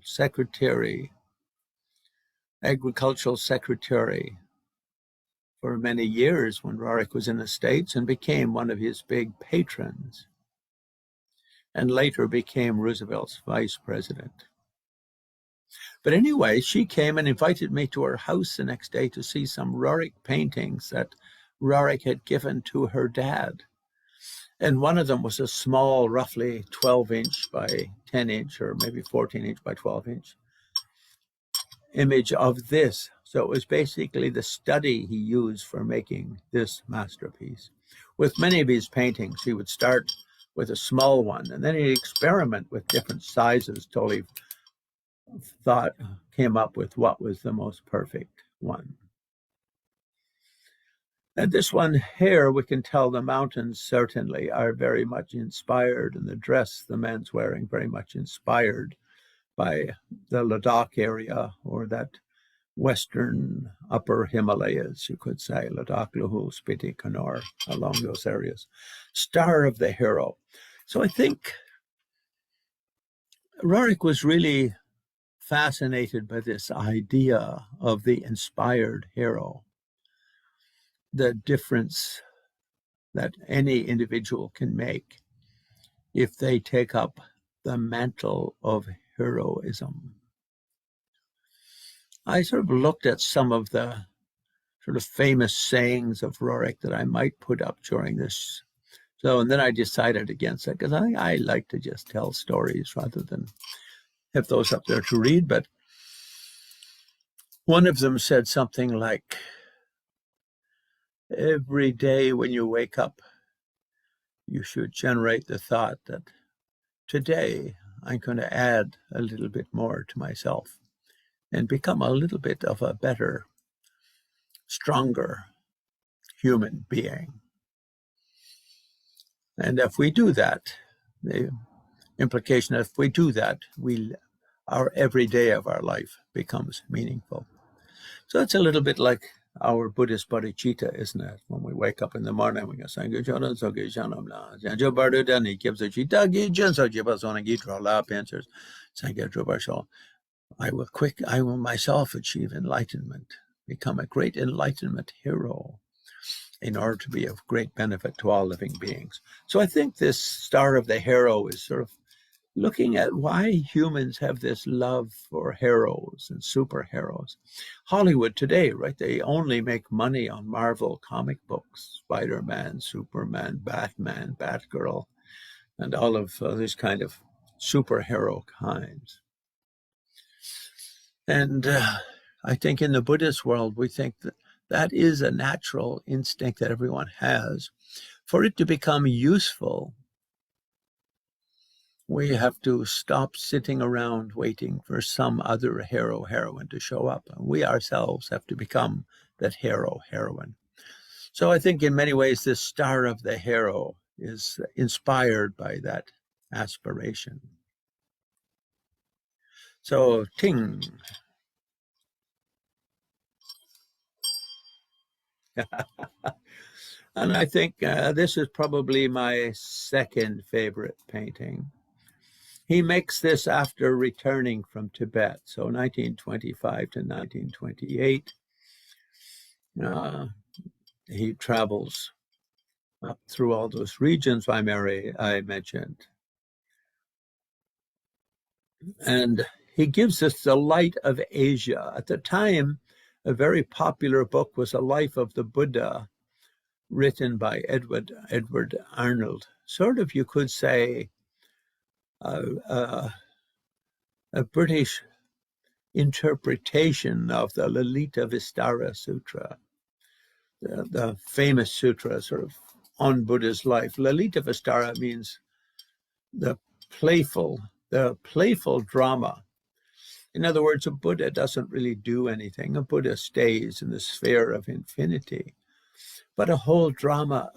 agricultural secretary for many years when Roerich was in the States, and became one of his big patrons, and later became Roosevelt's vice president. But anyway, she came and invited me to her house the next day to see some Roerich paintings that Roerich had given to her dad. And one of them was a small, roughly 12-inch by 10-inch, or maybe 14-inch by 12-inch image of this. So it was basically the study he used for making this masterpiece. With many of his paintings, he would start with a small one, and then he'd experiment with different sizes till he came up with what was the most perfect one. And this one here, we can tell the mountains certainly are very much inspired, and the dress the man's wearing very much inspired by the Ladakh area, or that western upper Himalayas, you could say, Ladakh, Luhu, Spiti, Kannur, along those areas. Star of the hero. So I think Roerich was really fascinated by this idea of the inspired hero, the difference that any individual can make if they take up the mantle of heroism. I sort of looked at some of the sort of famous sayings of Roerich that I might put up during this. So, and then I decided against it, because I like to just tell stories rather than have those up there to read. But one of them said something like, every day when you wake up, you should generate the thought that today I'm going to add a little bit more to myself and become a little bit of a better, stronger human being. And if we do that, the implication, if we do that, our every day of our life becomes meaningful. So it's a little bit like our Buddhist bodhicitta, isn't it? When we wake up in the morning, we go, Sangha so Geshanam La, Janjo Bardudan, he gives a chita, Gijan, so Jibasona Gitra, La Pensers, Sangha Drubashal. I will myself achieve enlightenment, become a great enlightenment hero in order to be of great benefit to all living beings. So I think this star of the hero is sort of looking at why humans have this love for heroes and superheroes. Hollywood today, right, they only make money on Marvel comic books, Spider-Man, Superman, Batman, Batgirl, and all of these kind of superhero kinds. And I think in the Buddhist world, we think that that is a natural instinct that everyone has. For it to become useful, we have to stop sitting around waiting for some other hero, heroine to show up. We ourselves have to become that hero, heroine. So I think in many ways, this star of the hero is inspired by that aspiration. So, ting. And I think this is probably my second favorite painting. He makes this after returning from Tibet, so 1925 to 1928. He travels up through all those regions I mentioned. And he gives us the light of Asia. At the time, a very popular book was A Life of the Buddha, written by Edward Arnold. Sort of, you could say, a British interpretation of the Lalita Vistara Sutra, the famous sutra sort of on Buddha's life. Lalita Vistara means the playful drama. In other words, a Buddha doesn't really do anything. A Buddha stays in the sphere of infinity. But a whole drama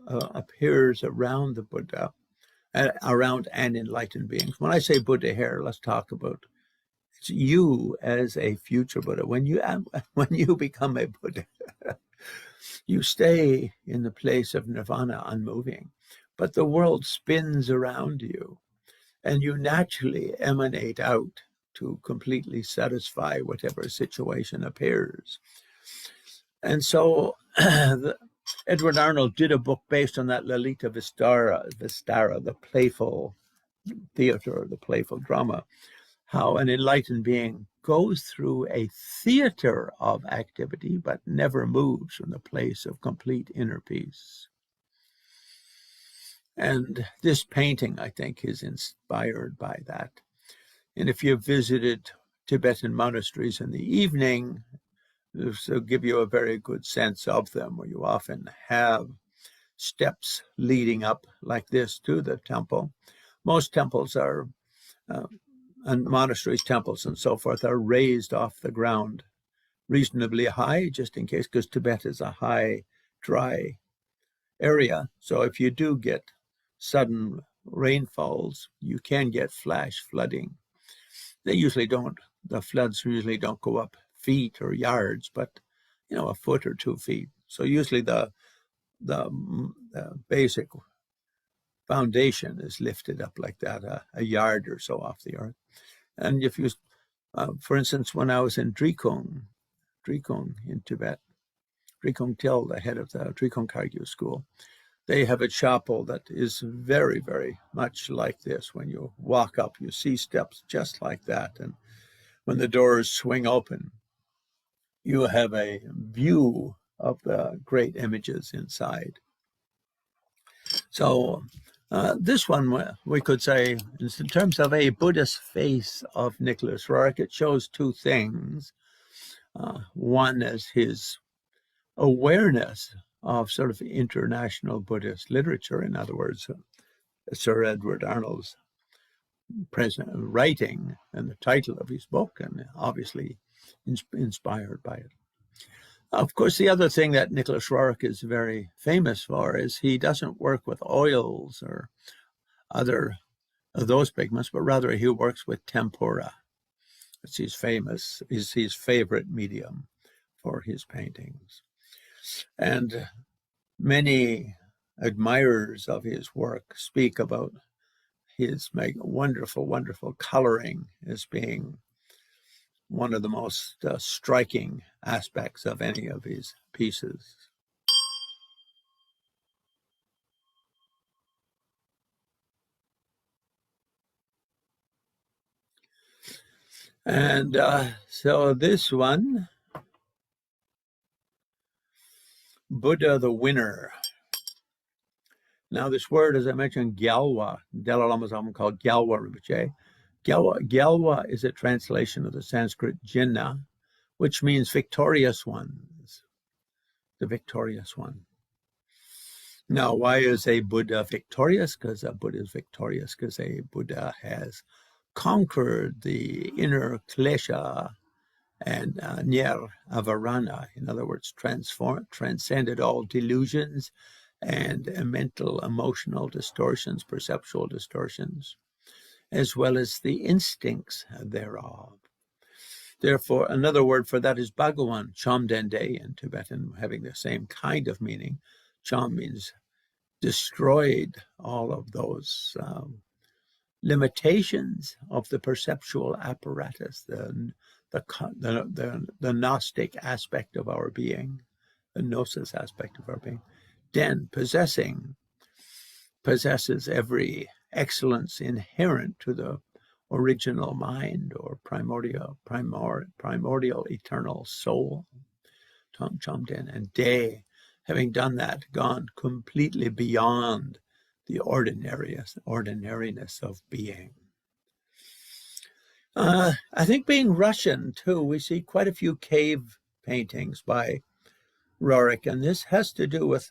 appears around the Buddha, around an enlightened being. When I say Buddha here, let's talk about it's you as a future Buddha. When you become a Buddha, you stay in the place of nirvana, unmoving, but the world spins around you, and you naturally emanate out to completely satisfy whatever situation appears. And so Edward Arnold did a book based on that Lalita Vistara, the playful theater, the playful drama, how an enlightened being goes through a theater of activity but never moves from the place of complete inner peace. And this painting, I think, is inspired by that. And if you've visited Tibetan monasteries in the evening, this will give you a very good sense of them, where you often have steps leading up like this to the temple. Most temples are, and monasteries, temples, and so forth, are raised off the ground reasonably high, just in case, because Tibet is a high, dry area. So if you do get sudden rainfalls, you can get flash flooding. They usually don't, the floods usually don't go up feet or yards, but a foot or 2 feet. So usually the basic foundation is lifted up like that, a yard or so off the earth. And if you, for instance, when I was in Drikung in Tibet, Drikung Til, the head of the Drikung Kagyu school, they have a chapel that is very, very much like this. When you walk up, you see steps just like that. And when the doors swing open, you have a view of the great images inside. So this one, we could say, in terms of a Buddhist face of Nicholas Roerich, it shows two things. One is his awareness of sort of international Buddhist literature. In other words, Sir Edward Arnold's writing and the title of his book, and obviously inspired by it. Of course, the other thing that Nicholas Roerich is very famous for is he doesn't work with oils or other of those pigments, but rather he works with tempera. It's his favorite medium for his paintings. And many admirers of his work speak about his wonderful, wonderful coloring as being one of the most striking aspects of any of his pieces. And so this one, Buddha the Winner. Now this word, as I mentioned, Gyalwa, Dalai Lama's often called Gyalwa Rinpoche. Gyalwa is a translation of the Sanskrit Jinnah, which means victorious ones, the victorious one. Now, why is a Buddha victorious? Because a Buddha is victorious because a Buddha has conquered the inner klesha and nyer avarana. In other words, transcended all delusions and mental, emotional distortions, perceptual distortions, as well as the instincts thereof. Therefore, another word for that is Bhagawan, Chom Dende in Tibetan, having the same kind of meaning. Chom means destroyed all of those limitations of the perceptual apparatus, the Gnostic aspect of our being, the Gnosis aspect of our being. Den, possesses every excellence inherent to original mind or primordial eternal soul, Tong Chomden, and Day, having done that, gone completely beyond the ordinariness of being. I think being Russian, too, we see quite a few cave paintings by Roerich, and this has to do with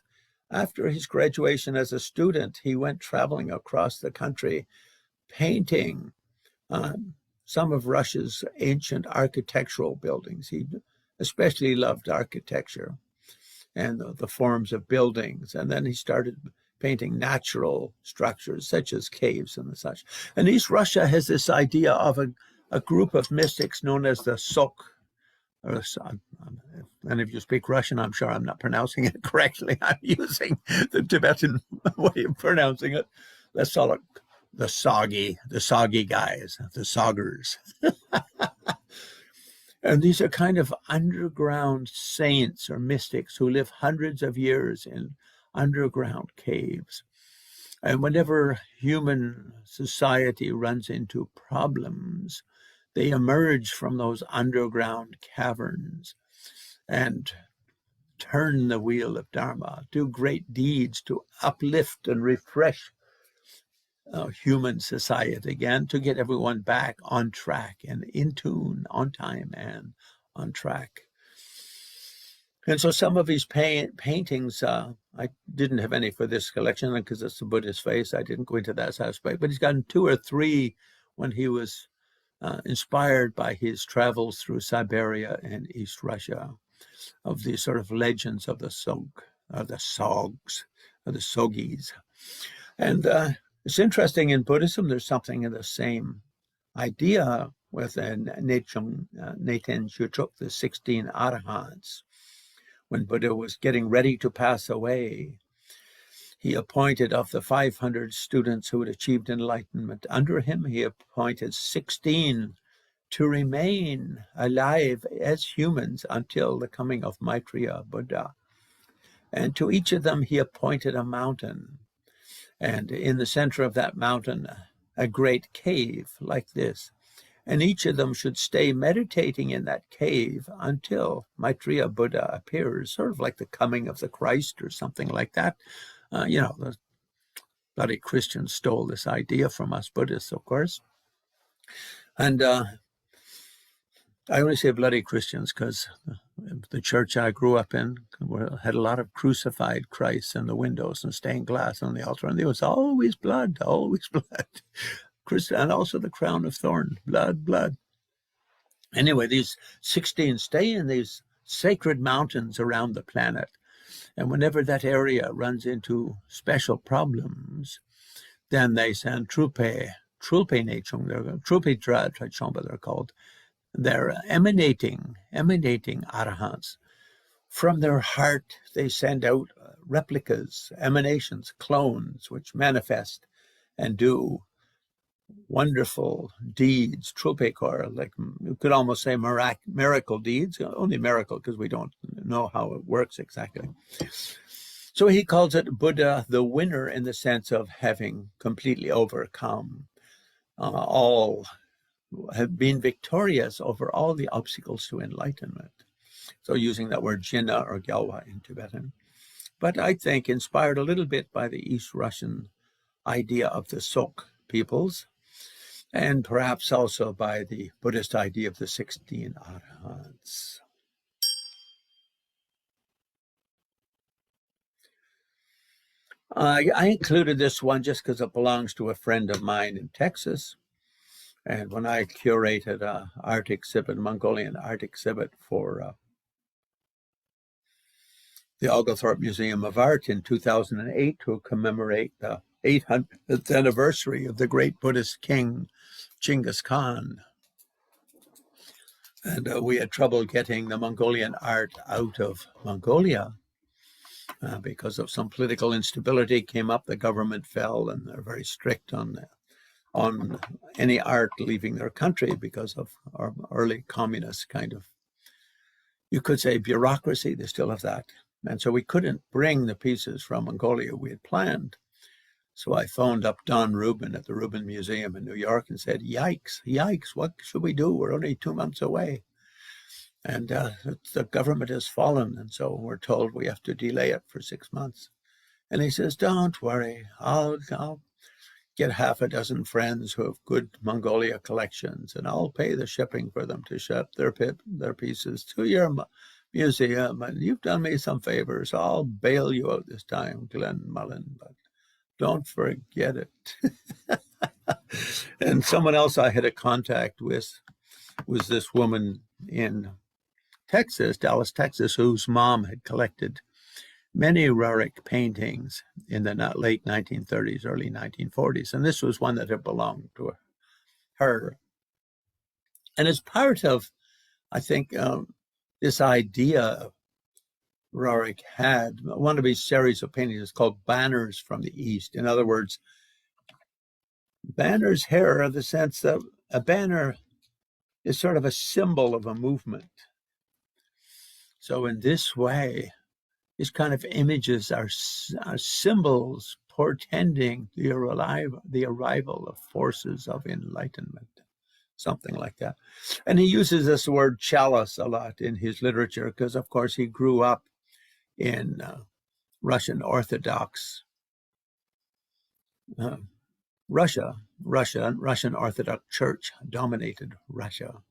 after his graduation as a student, he went traveling across the country painting some of Russia's ancient architectural buildings. He especially loved architecture and the forms of buildings. And then he started painting natural structures such as caves and such. And East Russia has this idea of a group of mystics known as the Sok. If any of you speak Russian, I'm sure I'm not pronouncing it correctly. I'm using the Tibetan way of pronouncing it. Let's call it the soggy guys, the soggers. And these are kind of underground saints or mystics who live hundreds of years in underground caves. And whenever human society runs into problems, they emerge from those underground caverns and turn the wheel of Dharma, do great deeds to uplift and refresh human society again, to get everyone back on track and in tune, on time and on track. And so some of his paintings, I didn't have any for this collection because it's a Buddhist face. I didn't go into that aspect, but he's gotten 2 or 3 when he was inspired by his travels through Siberia and East Russia, of these sort of legends of the Sog, the Sogs, or the Sogis. And it's interesting, in Buddhism, there's something of the same idea with Neten Chuchuk, the 16 Arahants. When Buddha was getting ready to pass away, he appointed, of the 500 students who had achieved enlightenment under him, he appointed 16 to remain alive as humans until the coming of Maitreya Buddha. And to each of them, he appointed a mountain. And in the center of that mountain, a great cave like this. And each of them should stay meditating in that cave until Maitreya Buddha appears, sort of like the coming of the Christ or something like that. The bloody Christians stole this idea from us Buddhists, of course. And I only say bloody Christians because the church I grew up in had a lot of crucified Christs in the windows and stained glass on the altar, and there was always blood, and also the crown of thorns, blood. Anyway, these 16 stay in these sacred mountains around the planet, and whenever that area runs into special problems, then they send trupe nechung, trupe dra trachomba, they're called. They're emanating arahants. From their heart, they send out replicas, emanations, clones, which manifest and do wonderful deeds, trupekor, like you could almost say miracle deeds, only miracle because we don't know how it works exactly. So he calls it Buddha the winner, in the sense of having completely overcome all, have been victorious over all the obstacles to enlightenment. So using that word Jinna or Gyalwa in Tibetan. But I think inspired a little bit by the East Russian idea of the Sok peoples, and perhaps also by the Buddhist idea of the 16 Arahants. I included this one just because it belongs to a friend of mine in Texas. And when I curated an art exhibit, Mongolian art exhibit for the Oglethorpe Museum of Art in 2008 to commemorate the 800th anniversary of the great Buddhist king, Genghis Khan. And we had trouble getting the Mongolian art out of Mongolia because of some political instability came up. The government fell, and they're very strict on any art leaving their country because of our early communist kind of, you could say, bureaucracy. They still have that. And so we couldn't bring the pieces from Mongolia we had planned. So I phoned up Don Rubin at the Rubin Museum in New York and said, yikes, yikes, what should we do? We're only 2 months away. And the government has fallen, and so we're told we have to delay it for 6 months. And he says, don't worry, I'll get half a dozen friends who have good Mongolia collections, and I'll pay the shipping for them to ship their pieces to your museum. And you've done me some favors. I'll bail you out this time, Glenn Mullin, but don't forget it. And someone else I had a contact with was this woman in Texas, Dallas, Texas, whose mom had collected many Roerich paintings in the late 1930s, early 1940s. And this was one that had belonged to her. And as part of, I think, this idea Roerich had, one of his series of paintings is called Banners from the East. In other words, banners here are the sense that a banner is sort of a symbol of a movement. So in this way, these kind of images are symbols portending the arrival of forces of enlightenment, something like that. And he uses this word chalice a lot in his literature because, of course, he grew up in Russian Orthodox Russia, Russian Orthodox Church dominated Russia.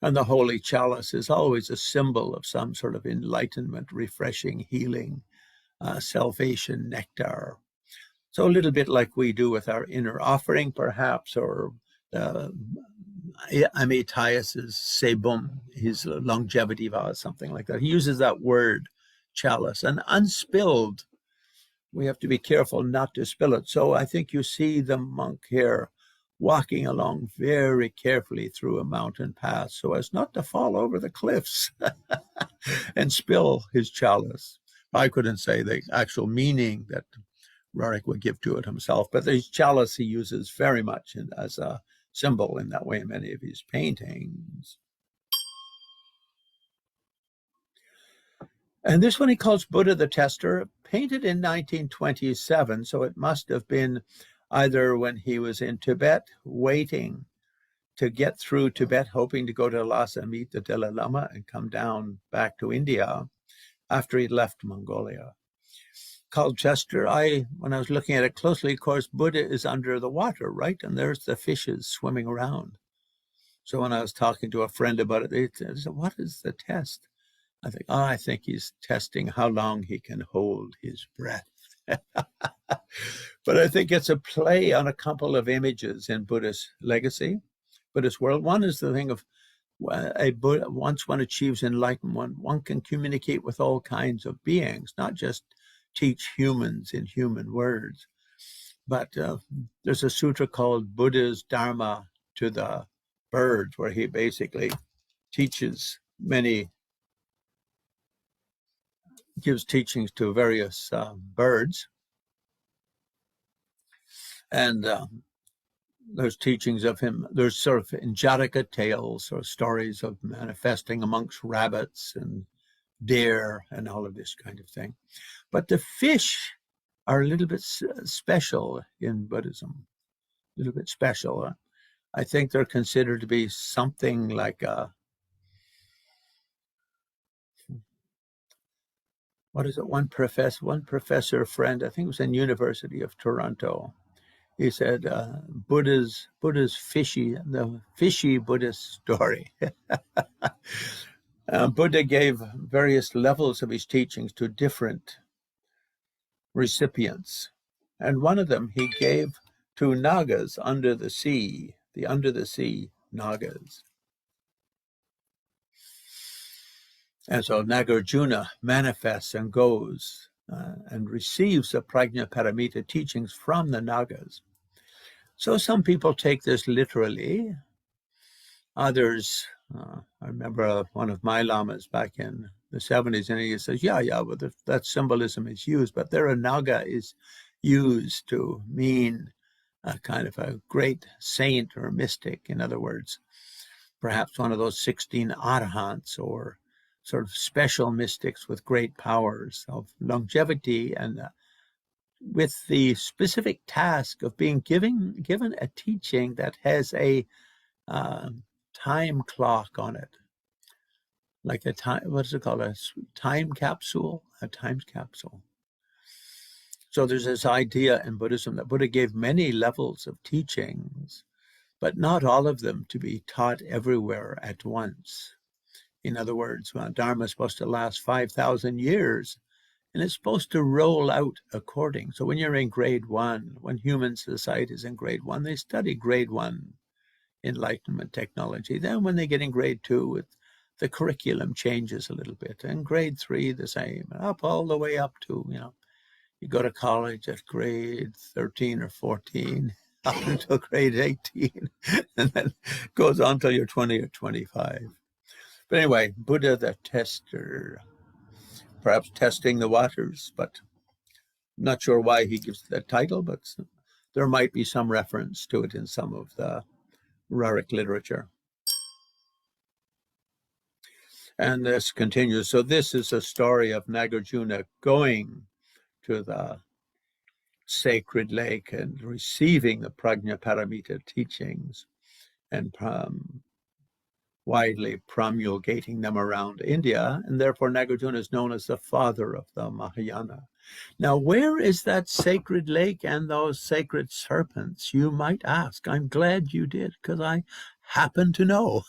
And the holy chalice is always a symbol of some sort of enlightenment, refreshing, healing, salvation, nectar. So a little bit like we do with our inner offering, perhaps, or Amitaeus's sebum, his longevity vow, something like that. He uses that word, chalice, and unspilled. We have to be careful not to spill it. So I think you see the monk here walking along very carefully through a mountain path so as not to fall over the cliffs and spill his chalice. I couldn't say the actual meaning that Roerich would give to it himself, but the chalice he uses very much as a symbol in that way in many of his paintings. And this one he calls Buddha the Tester, painted in 1927, so it must have been either when he was in Tibet waiting to get through Tibet, hoping to go to Lhasa, meet the Dalai Lama, and come down back to India after he left Mongolia. Called Chester, when I was looking at it closely, of course, Buddha is under the water, right? And there's the fishes swimming around. So when I was talking to a friend about it, they said, what is the test? I think he's testing how long he can hold his breath. But I think it's a play on a couple of images in Buddhist legacy, Buddhist world. One is the thing of once one achieves enlightenment, one can communicate with all kinds of beings, not just teach humans in human words. But there's a sutra called Buddha's Dharma to the birds, where he basically gives teachings to various birds. And there's teachings of him. There's sort of Jataka tales or stories of manifesting amongst rabbits and deer and all of this kind of thing. But the fish are a little bit special in Buddhism, a little bit special. I think they're considered to be something like one professor friend, I think it was in University of Toronto, he said, Buddha's the fishy Buddhist story. Buddha gave various levels of his teachings to different recipients. And one of them he gave to Nagas under the sea, the under the sea Nagas. And so Nagarjuna manifests and goes and receives the Prajnaparamita teachings from the Nagas. So some people take this literally. Others, I remember one of my lamas back in the 70s, and he says, but that symbolism is used, but there a Naga is used to mean a kind of a great saint or mystic. In other words, perhaps one of those 16 arahants or sort of special mystics with great powers of longevity and with the specific task of being given a teaching that has a time clock on it, like a time, what's it called, a time capsule, a time capsule. So there's this idea in Buddhism that Buddha gave many levels of teachings, but not all of them to be taught everywhere at once. In other words, Dharma is supposed to last 5,000 years, and it's supposed to roll out according. So when you're in grade 1, when human society is in grade 1, they study grade 1 enlightenment technology. Then when they get in grade 2, the curriculum changes a little bit. And grade 3, the same, up all the way up to, you go to college at grade 13 or 14, up until grade 18, and then goes on till you're 20 or 25. But anyway, Buddha the tester, perhaps testing the waters, but I'm not sure why he gives that title, but there might be some reference to it in some of the Roerich literature. And this continues. So this is a story of Nagarjuna going to the sacred lake and receiving the Prajnaparamita teachings and widely promulgating them around India. And therefore Nagarjuna is known as the father of the Mahayana. Now, where is that sacred lake and those sacred serpents, you might ask? I'm glad you did, because I happen to know.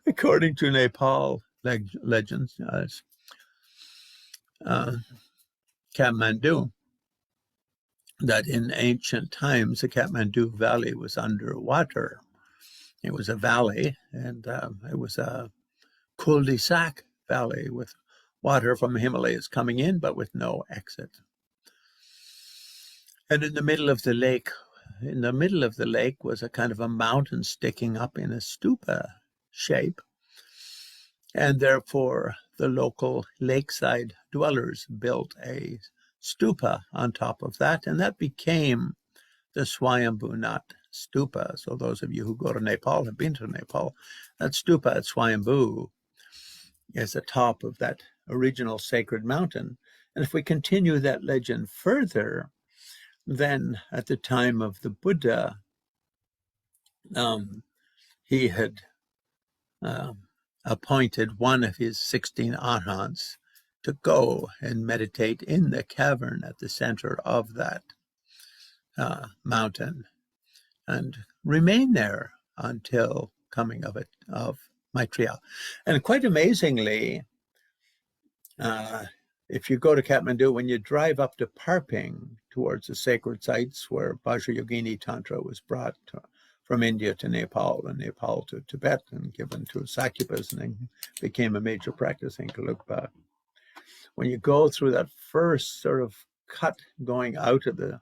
According to Nepal legends, Kathmandu, that in ancient times the Kathmandu Valley was underwater. It was a valley, and it was a cul-de-sac valley with water from the Himalayas coming in, but with no exit. And in the middle of the lake was a kind of a mountain sticking up in a stupa shape. And therefore, the local lakeside dwellers built a stupa on top of that, and that became the Swayambhunath stupa. So those of you who go to Nepal, have been to Nepal, that stupa at Swayambhu is the top of that original sacred mountain. And if we continue that legend further, then at the time of the Buddha, he had appointed one of his 16 arhants to go and meditate in the cavern at the center of that mountain and remain there until coming of Maitreya. And quite amazingly, if you go to Kathmandu, when you drive up to Parping towards the sacred sites where Vajrayogini Tantra was brought from India to Nepal and Nepal to Tibet and given to Sakyabas and then became a major practice in Gelugpa. When you go through that first sort of cut going out of the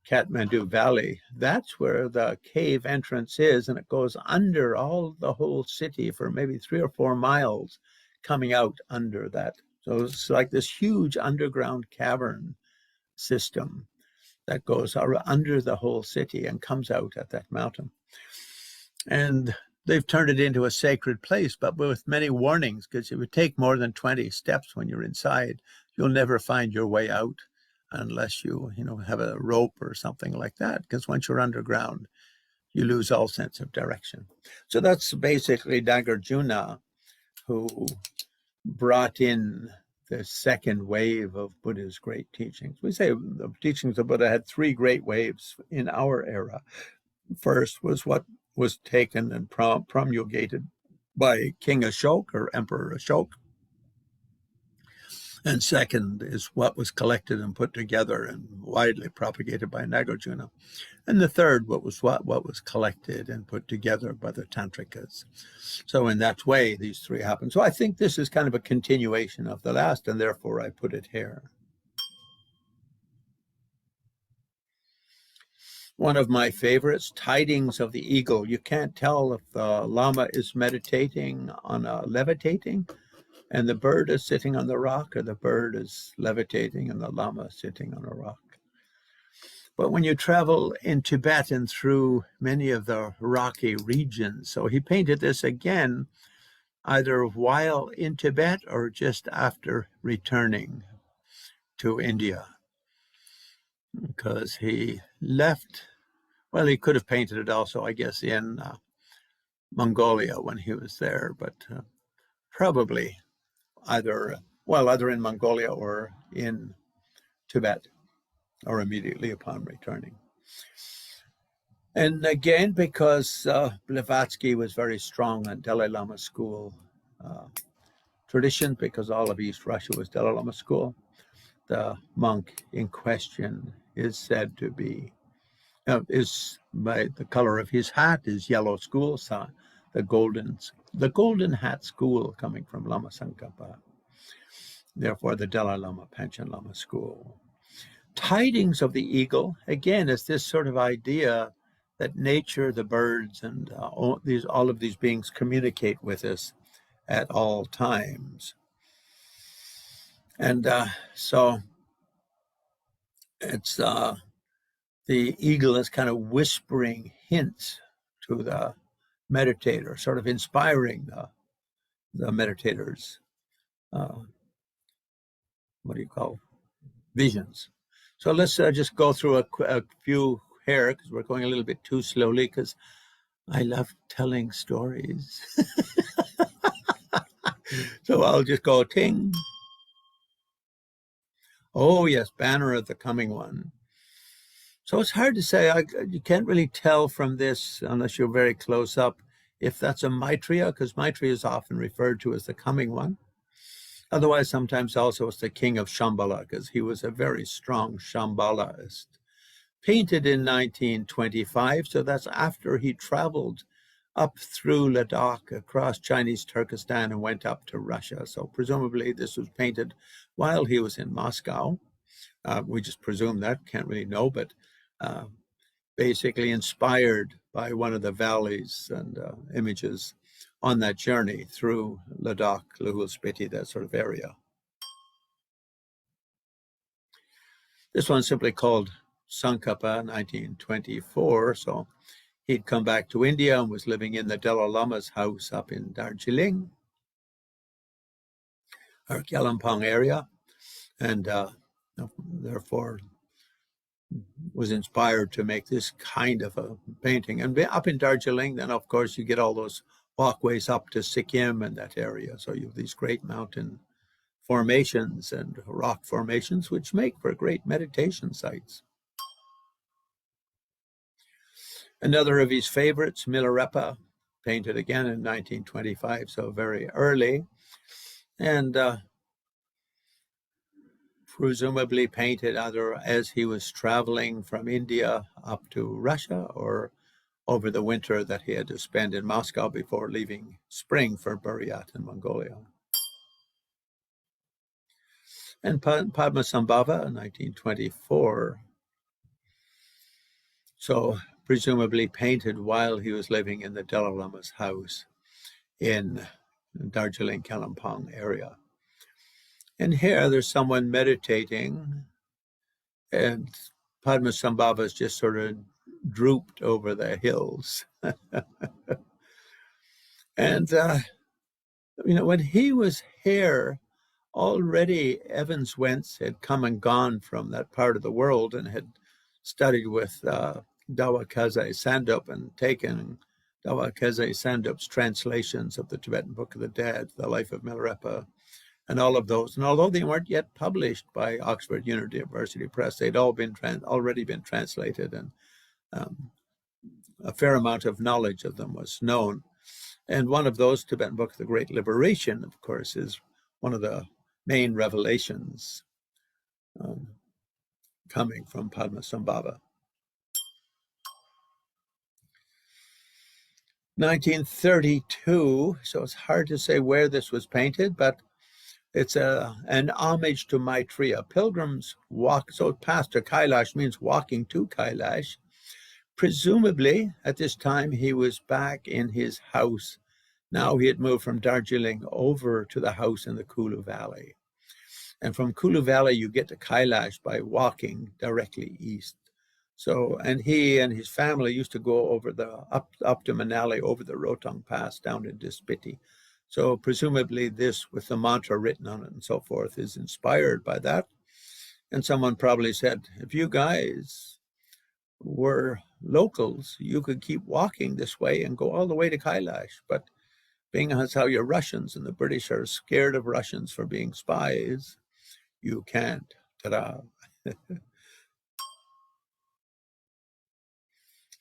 Kathmandu Valley, that's where the cave entrance is, and it goes under the whole city for maybe 3 or 4 miles coming out under that. So it's like this huge underground cavern system that goes under the whole city and comes out at that mountain. And they've turned it into a sacred place, but with many warnings, because it would take more than 20 steps when you're inside. You'll never find your way out unless you have a rope or something like that, because once you're underground, you lose all sense of direction. So that's basically Nagarjuna, who brought in the second wave of Buddha's great teachings. We say the teachings of Buddha had 3 great waves in our era. First was what was taken and promulgated by King Ashoka or Emperor Ashoka. And second is what was collected and put together and widely propagated by Nagarjuna. And the third, what was collected and put together by the Tantrikas. So in that way, these 3 happen. So I think this is kind of a continuation of the last, and therefore I put it here. One of my favorites, Tidings of the Eagle. You can't tell if the Lama is meditating on a levitating and the bird is sitting on the rock, or the bird is levitating and the Lama is sitting on a rock. But when you travel in Tibet and through many of the rocky regions, so he painted this again, either while in Tibet or just after returning to India, because he left, well, he could have painted it also, I guess, in Mongolia when he was there, but probably either in Mongolia or in Tibet, or immediately upon returning. And again, because Blavatsky was very strong on Dalai Lama school tradition, because all of East Russia was Dalai Lama school, the monk in question is said to be, is by the color of his hat is yellow school, so the golden hat school coming from Lama Tsongkhapa. Therefore, the Dalai Lama Panchen Lama school. Tidings of the eagle, again, is this sort of idea that nature, the birds, and all of these beings communicate with us at all times. And so it's the eagle is kind of whispering hints to the meditator, sort of inspiring the meditator's, visions. So let's just go through a few here, because we're going a little bit too slowly, because I love telling stories. So I'll just go ting. Oh, yes, banner of the coming one. So it's hard to say. You can't really tell from this, unless you're very close up, if that's a Maitreya, because Maitreya is often referred to as the coming one. Otherwise, sometimes also it's the king of Shambhala, because he was a very strong Shambhalaist. Painted in 1925, so that's after he traveled up through Ladakh, across Chinese Turkestan, and went up to Russia. So presumably this was painted while he was in Moscow. We just presume that, can't really know, but basically inspired by one of the valleys and images on that journey through Ladakh, Luhul Spiti, that sort of area. This one's simply called Tsongkhapa, 1924. So he'd come back to India and was living in the Dalai Lama's house up in Darjeeling, or Kalimpong area, and therefore was inspired to make this kind of a painting. And up in Darjeeling, then of course you get all those walkways up to Sikkim and that area. So you have these great mountain formations and rock formations, which make for great meditation sites. Another of his favorites, Milarepa, painted again in 1925, so very early, and presumably painted either as he was traveling from India up to Russia, or over the winter that he had to spend in Moscow before leaving spring for Buryat in Mongolia. And Padmasambhava, 1924. So presumably painted while he was living in the Dalai Lama's house in Darjeeling, Kalimpong area. And here there's someone meditating, and Padmasambhava is just sort of drooped over the hills. And, when he was here, already Evans Wentz had come and gone from that part of the world and had studied with Dawa Kazai Sandup and taken Dawa Kazai Sandup's translations of the Tibetan Book of the Dead, the Life of Milarepa, and all of those. And although they weren't yet published by Oxford University Press, they'd all been already been translated, and a fair amount of knowledge of them was known. And one of those, Tibetan Book of the Great Liberation, of course, is one of the main revelations coming from Padmasambhava. 1932, so it's hard to say where this was painted, but it's an homage to Maitreya. Pilgrims walk, so path to Kailash means walking to Kailash. Presumably, at this time, he was back in his house. Now he had moved from Darjeeling over to the house in the Kulu Valley. And from Kulu Valley, you get to Kailash by walking directly east. So, and he and his family used to go over up to Manali, over the Rotong Pass down into Spiti. So presumably this, with the mantra written on it and so forth, is inspired by that. And someone probably said, if you guys were locals, you could keep walking this way and go all the way to Kailash. But being as how you're Russians and the British are scared of Russians for being spies, you can't. Ta-da.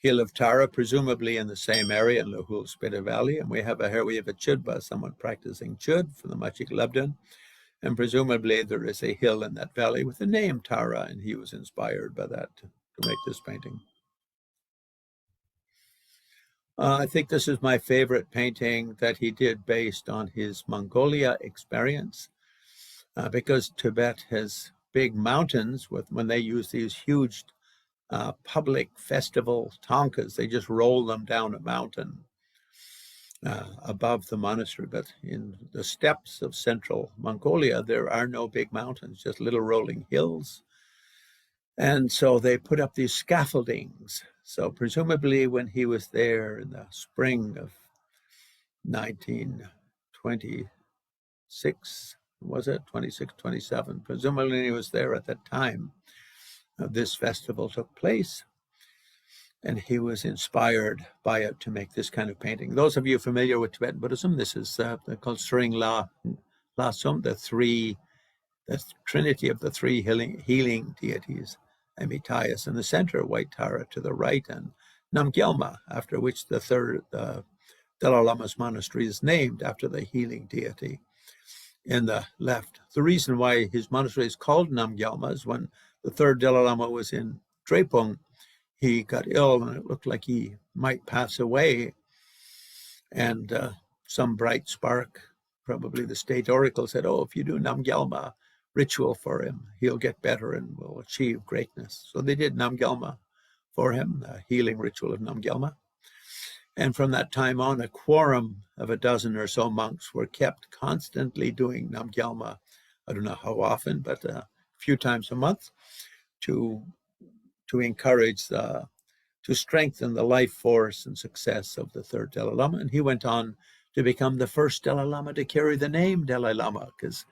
Hill of Tara, presumably in the same area in Lahul Spita Valley. And we have a Chudba, someone practicing Chud from the Machik Labdan. And presumably there is a hill in that valley with the name Tara, and he was inspired by that to make this painting. I think this is my favorite painting that he did based on his Mongolia experience, because Tibet has big mountains when they use these huge public festival tankas. They just roll them down a mountain above the monastery. But in the steppes of central Mongolia, there are no big mountains, just little rolling hills. And so they put up these scaffoldings. So presumably when he was there in the spring of 1926, was it 26, 27? Presumably he was there at that time. This festival took place, and he was inspired by it to make this kind of painting. Those of you familiar with Tibetan Buddhism, this is called Sring La Sum, the trinity of the three healing deities. Amitias in the center, White Tara to the right, and Namgyalma, after which the third Dalai Lama's monastery is named after the healing deity in the left. The reason why his monastery is called Namgyalma is when the third Dalai Lama was in Drepung, he got ill and it looked like he might pass away. And some bright spark, probably the state oracle, said, oh, if you do Namgyalma ritual for him, he'll get better and will achieve greatness. So they did Namgyalma for him, the healing ritual of Namgyalma. And from that time on, a quorum of a dozen or so monks were kept constantly doing Namgyalma. I don't know how often, but a few times a month to encourage to strengthen the life force and success of the third Dalai Lama. And he went on to become the first Dalai Lama to carry the name Dalai Lama, because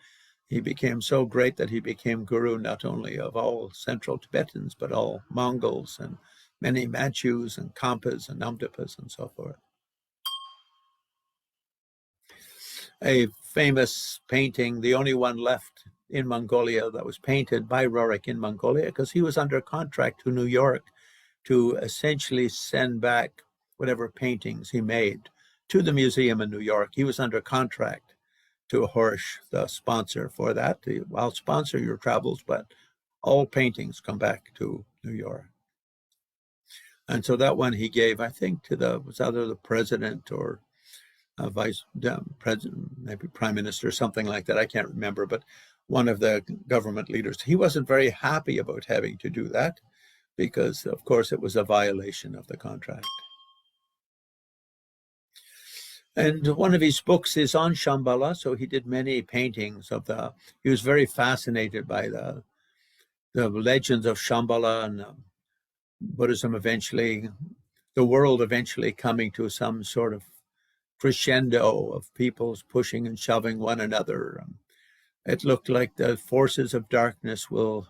he became so great that he became guru not only of all central Tibetans, but all Mongols and many Manchus and Kampas and Namdapas and so forth. A famous painting, the only one left in Mongolia that was painted by Roerich in Mongolia, because he was under contract to New York to essentially send back whatever paintings he made to the museum in New York. He was under contract to Horsch, the sponsor for that. I'll sponsor your travels, but all paintings come back to New York. And so that one he gave, I think, to was either the president or vice president, maybe prime minister, something like that. I can't remember, but one of the government leaders. He wasn't very happy about having to do that because, of course, it was a violation of the contract. And one of his books is on Shambhala, so he did many paintings of he was very fascinated by the legends of Shambhala and Buddhism eventually, the world eventually coming to some sort of crescendo of peoples pushing and shoving one another. It looked like the forces of darkness will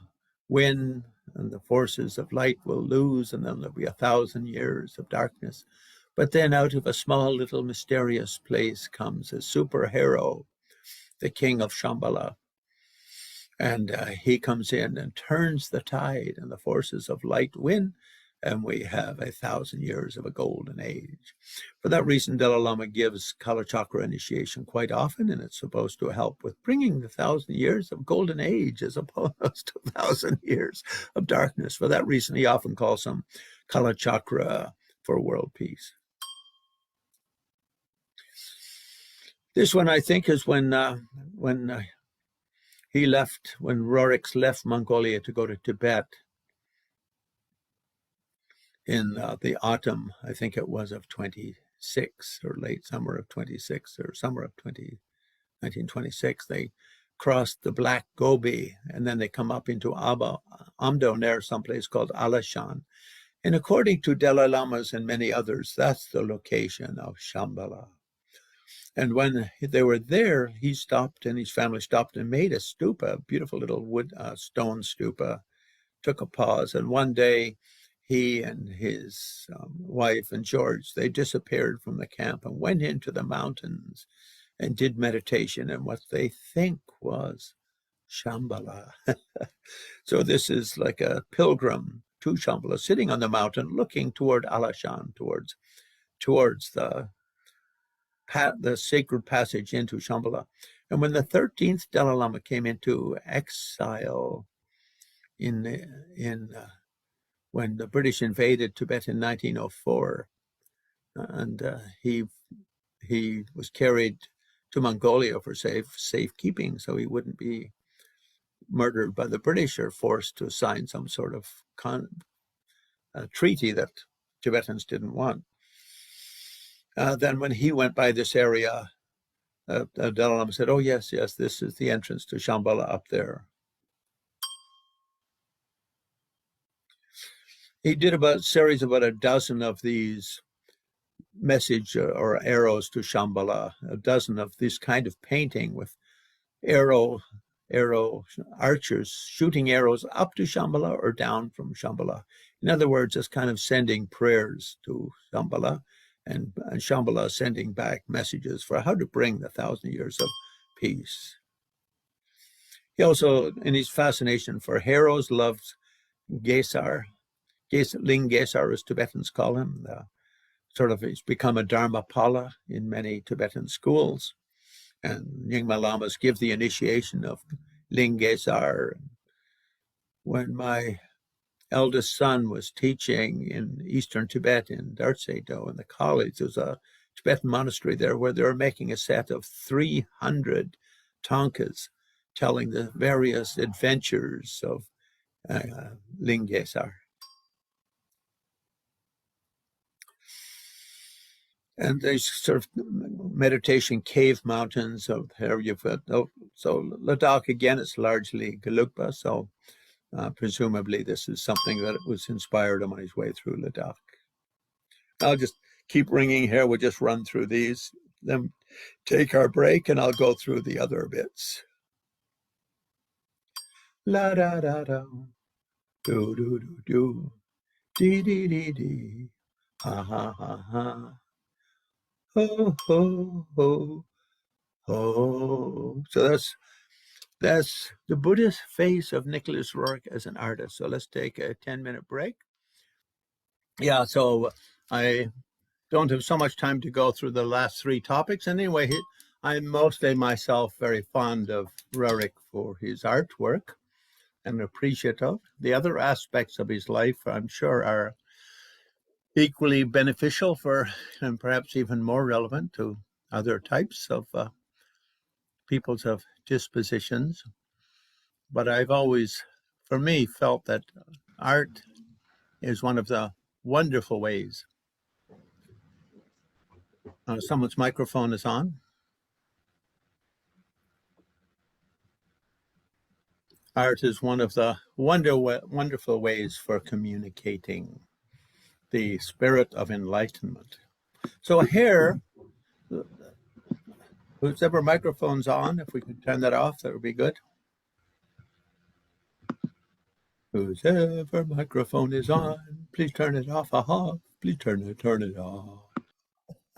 win and the forces of light will lose, and then there'll be 1,000 years of darkness. But then out of a small little mysterious place comes a superhero, the king of Shambhala. And he comes in and turns the tide, and the forces of light win, and we have 1,000 years of a golden age. For that reason, Dalai Lama gives Kala Chakra initiation quite often, and it's supposed to help with bringing the 1,000 years of golden age as opposed to 1,000 years of darkness. For that reason, he often calls them Kala Chakra for world peace. This one, I think, is when Roerich left Mongolia to go to Tibet in the autumn, I think it was, of 26, or late summer of 26, or summer of 1926. They crossed the Black Gobi, and then they come up into Amdo near someplace called Alashan. And according to Dalai Lamas and many others, that's the location of Shambhala. And when they were there, he stopped and his family stopped and made a stupa, a beautiful little wood stone stupa, took a pause. And one day, he and his wife and George, they disappeared from the camp and went into the mountains and did meditation in what they think was Shambhala. So this is like a pilgrim to Shambhala, sitting on the mountain, looking toward Alashan, towards the sacred passage into Shambhala. And when the 13th Dalai Lama came into exile when the British invaded Tibet in 1904, and he was carried to Mongolia for safekeeping, so he wouldn't be murdered by the British or forced to sign some sort of treaty that Tibetans didn't want. Then when he went by this area, Dalai Lama said, "Oh, yes, this is the entrance to Shambhala up there." He did about a series of about a dozen of these message or arrows to Shambhala, a dozen of this kind of painting with arrow archers shooting arrows up to Shambhala or down from Shambhala. In other words, it's kind of sending prayers to Shambhala, and Shambhala sending back messages for how to bring the 1,000 years of peace. He also, in his fascination for heroes, loved Gesar. Ling Gesar, as Tibetans call him. He's become a Dharmapala in many Tibetan schools. And Nyingma Lamas give the initiation of Ling Gesar. When my eldest son was teaching in eastern Tibet in Dartse-do in the college, there was a Tibetan monastery there where they were making a set of 300 tankas telling the various adventures of Ling Gesar. And these sort of meditation cave mountains of here you've got, so Ladakh again, it's largely Gelugpa, so presumably this is something that was inspired him on his way through Ladakh. I'll just keep ringing here. We'll just run through these, then take our break, and I'll go through the other bits. La da da da, do do do do, dee dee dee dee, ha ha ha ha. Ho, ho, ho, ho. So that's the Buddhist face of Nicholas Roerich as an artist. So let's take a 10-minute break. Yeah, so I don't have so much time to go through the last three topics. Anyway, I'm mostly myself very fond of Roerich for his artwork and appreciative. The other aspects of his life, I'm sure, are equally beneficial for, and perhaps even more relevant to other types of peoples of dispositions. But I've always, for me, felt that art is one of the wonderful ways. Someone's microphone is on. Art is one of the wonderful ways for communicating the spirit of enlightenment. So here, whoever microphone's on, if we could turn that off, that would be good. Whoever microphone is on, please turn it off. Aha, please turn it off.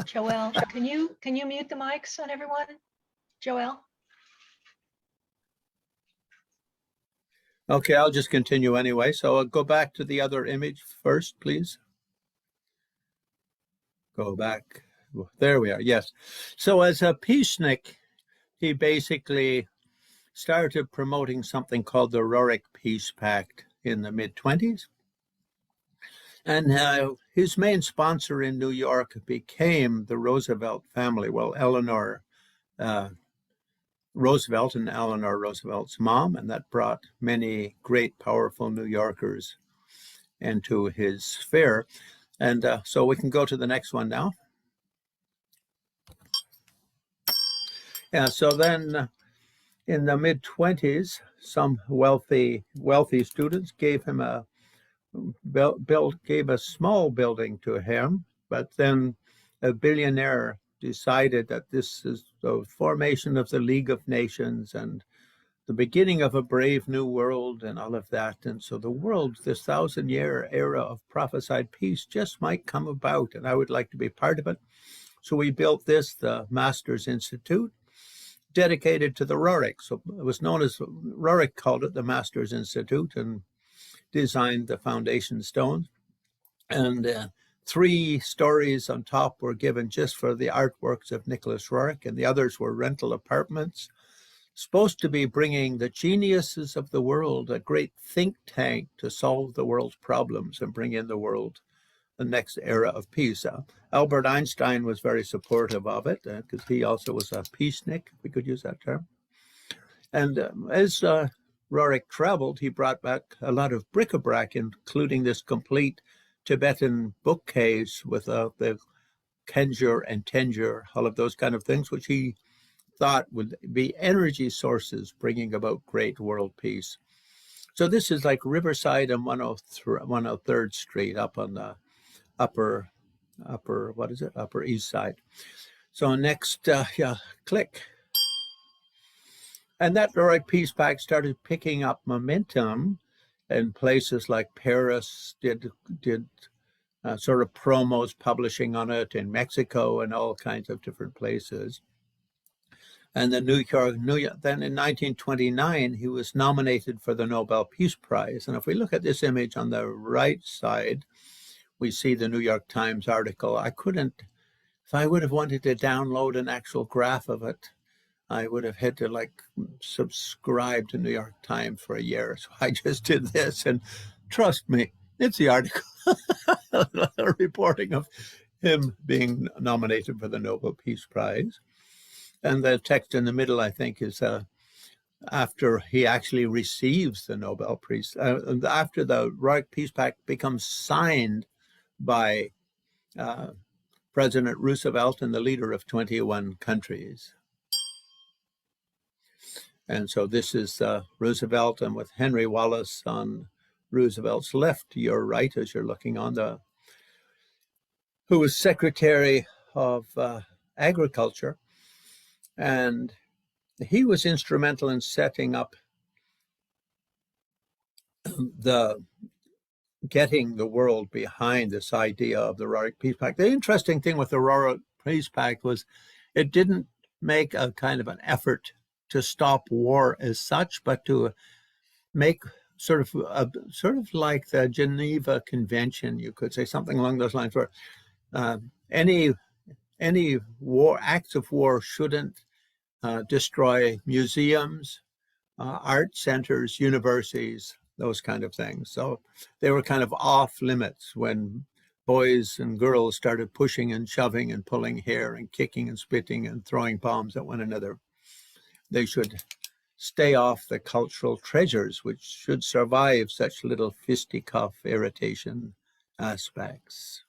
Joel, can you mute the mics on everyone? Joel? Okay, I'll just continue anyway. So I'll go back to the other image first, please. Go back. There we are. Yes. So as a peacenik, he basically started promoting something called the Roerich Peace Pact in the mid-20s. And his main sponsor in New York became the Roosevelt family. Well, Eleanor Roosevelt and Eleanor Roosevelt's mom, and that brought many great, powerful New Yorkers into his sphere. And so we can go to the next one now. Yeah, so then in the mid-20s, some wealthy students gave him gave a small building to him, but then a billionaire decided that this is the formation of the League of Nations and the beginning of a brave new world and all of that. And so the world, this 1,000-year era of prophesied peace, just might come about, and I would like to be part of it. So we built this, the Masters Institute, dedicated to the Roerich. So it was known as, Roerich called it the Masters Institute and designed the foundation stones. And 3 stories on top were given just for the artworks of Nicholas Roerich, and the others were rental apartments, supposed to be bringing the geniuses of the world, a great think tank to solve the world's problems and bring in the world the next era of peace. Albert Einstein was very supportive of it because he also was a peacenik, if we could use that term. And as Roerich traveled, he brought back a lot of bric-a-brac, including this complete Tibetan bookcase with the Kenjur and Tenjur, all of those kind of things, which he thought would be energy sources bringing about great world peace. So this is like Riverside and 103rd Street up on the upper East Side. So next, click. And that Roerich Peace Pact started picking up momentum, and places like Paris did sort of promos publishing on it, in Mexico and all kinds of different places. And then then in 1929, he was nominated for the Nobel Peace Prize. And if we look at this image on the right side, we see the New York Times article. If I would have wanted to download an actual graph of it, I would have had to subscribe to New York Times for a year. So I just did this, and trust me, it's the article reporting of him being nominated for the Nobel Peace Prize. And the text in the middle, I think, is after he actually receives the Nobel Prize, after the Roerich Peace Pact becomes signed by President Roosevelt and the leader of 21 countries. And so this is Roosevelt, and with Henry Wallace on Roosevelt's left, to your right, as you're looking on who was Secretary of Agriculture. And he was instrumental in setting up getting the world behind this idea of the Roerich Peace Pact. The interesting thing with the Roerich Peace Pact was it didn't make a kind of an effort to stop war as such, but to make sort of like the Geneva Convention, you could say, something along those lines, where any acts of war shouldn't destroy museums, art centers, universities, those kind of things. So they were kind of off limits when boys and girls started pushing and shoving and pulling hair and kicking and spitting and throwing bombs at one another. They should stay off the cultural treasures, which should survive such little fisticuff irritation aspects.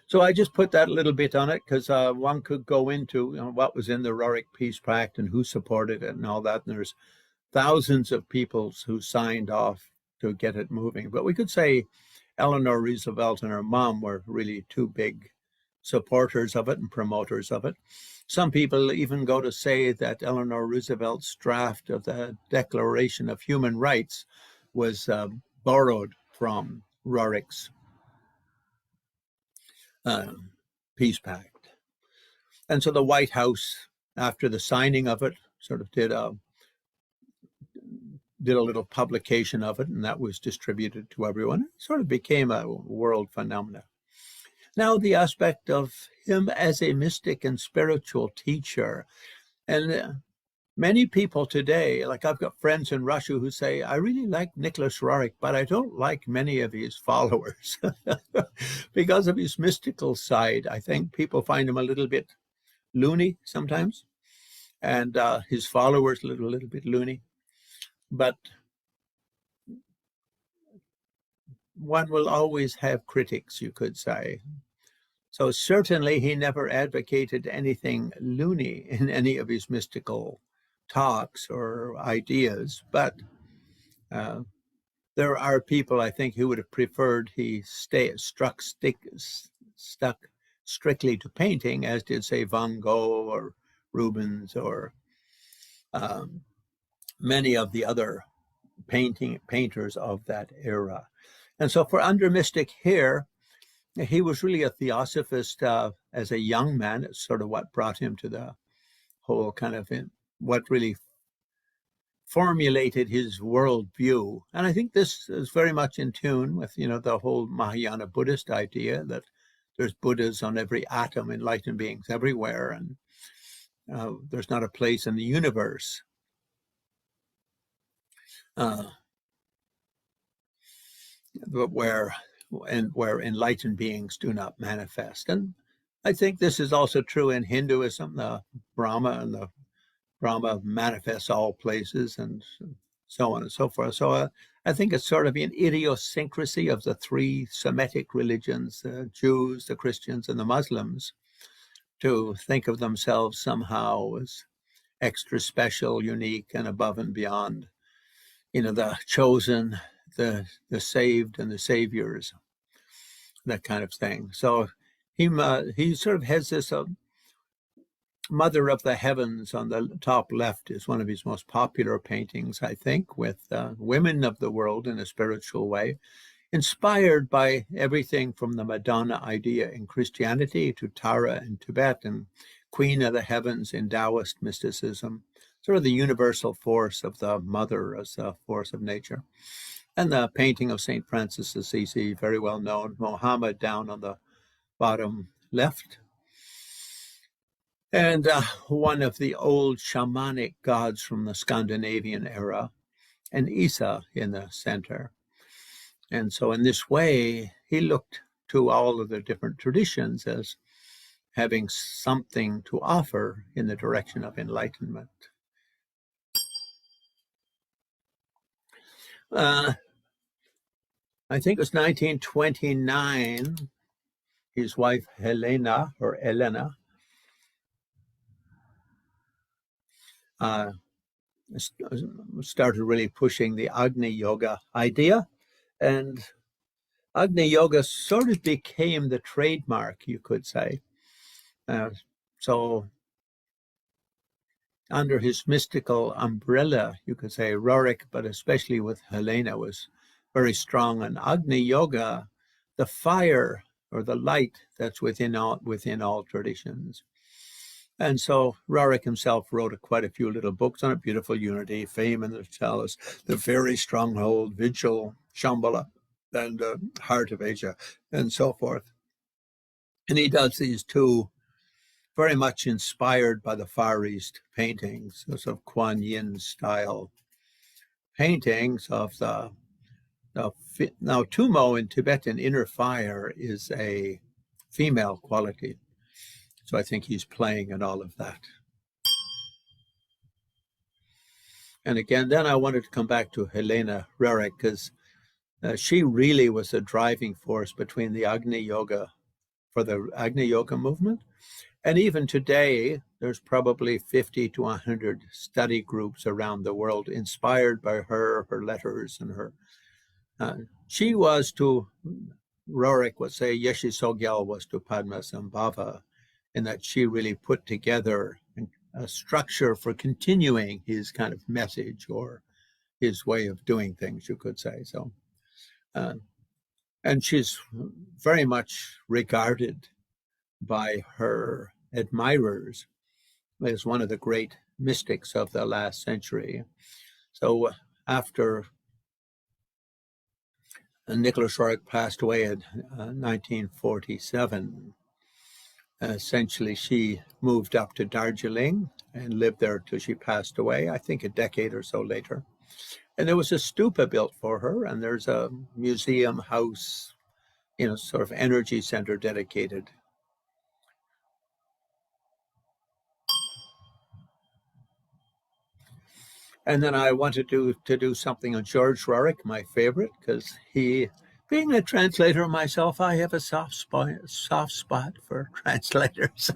So I just put that little bit on it because one could go into what was in the Roerich Peace Pact and who supported it and all that. And there's thousands of people who signed off to get it moving. But we could say Eleanor Roosevelt and her mom were really 2 big supporters of it and promoters of it. Some people even go to say that Eleanor Roosevelt's draft of the Declaration of Human Rights was borrowed from Roerich's Peace Pact. And so the White House, after the signing of it, sort of did a little publication of it, and that was distributed to everyone. It sort of became a world phenomenon. Now, the aspect of him as a mystic and spiritual teacher. And many people today, like I've got friends in Russia who say, I really like Nicholas Roerich, but I don't like many of his followers because of his mystical side. I think people find him a little bit loony sometimes, and his followers a little bit loony. But one will always have critics, you could say. So certainly he never advocated anything loony in any of his mystical talks or ideas, but there are people, I think, who would have preferred he struck stuck strictly to painting, as did, say, Van Gogh or Rubens or many of the other painters of that era. And so for Under Mystic here, he was really a theosophist as a young man. It's sort of what brought him to the whole kind of what really formulated his worldview. And I think this is very much in tune with, the whole Mahayana Buddhist idea that there's Buddhas on every atom, enlightened beings everywhere, and there's not a place in the universe where enlightened beings do not manifest. And I think this is also true in Hinduism. The Brahma manifests all places, and so on and so forth. So I think it's sort of an idiosyncrasy of the three Semitic religions, the Jews, the Christians, and the Muslims, to think of themselves somehow as extra special, unique, and above and beyond, the chosen, the saved, and the saviors, that kind of thing. So he sort of has this Mother of the Heavens on the top left is one of his most popular paintings, I think, with women of the world in a spiritual way, inspired by everything from the Madonna idea in Christianity to Tara in Tibet and Queen of the Heavens in Taoist mysticism, sort of the universal force of the mother as a force of nature. And the painting of St. Francis Assisi, very well known, Mohammed down on the bottom left. And one of the old shamanic gods from the Scandinavian era, and Isa in the center. And so in this way, he looked to all of the different traditions as having something to offer in the direction of enlightenment. I think it was 1929, his wife Elena started really pushing the Agni Yoga idea, and Agni Yoga sort of became the trademark, you could say. So under his mystical umbrella, you could say, Roerich, but especially with Helena, was very strong on Agni Yoga, the fire or the light that's within all traditions. And so Roerich himself wrote quite a few little books on it: Beautiful Unity, Fame and the Chalice, The Very Stronghold, Vigil, Shambhala, and Heart of Asia, and so forth. And he does these two very much inspired by the Far East paintings, those of Kuan Yin style paintings of the now Tumo in Tibetan inner fire is a female quality. So I think he's playing in all of that. And again, then I wanted to come back to Helena Roerich, because she really was a driving force between the Agni Yoga, for the Agni Yoga movement. And even today, there's probably 50 to 100 study groups around the world inspired by her letters, and her. She was to, Roerich would say, Yeshe Sogyal was to Padmasambhava, in that she really put together a structure for continuing his kind of message, or his way of doing things, you could say. So, and she's very much regarded by her admirers as one of the great mystics of the last century. So after Nicholas Roerich passed away in 1947, essentially she moved up to Darjeeling and lived there till she passed away, I think a decade or so later. And there was a stupa built for her, and there's a museum house, sort of energy center dedicated. And then I wanted to do something on George Roerich, my favorite, because he, being a translator myself, I have a soft spot for translators.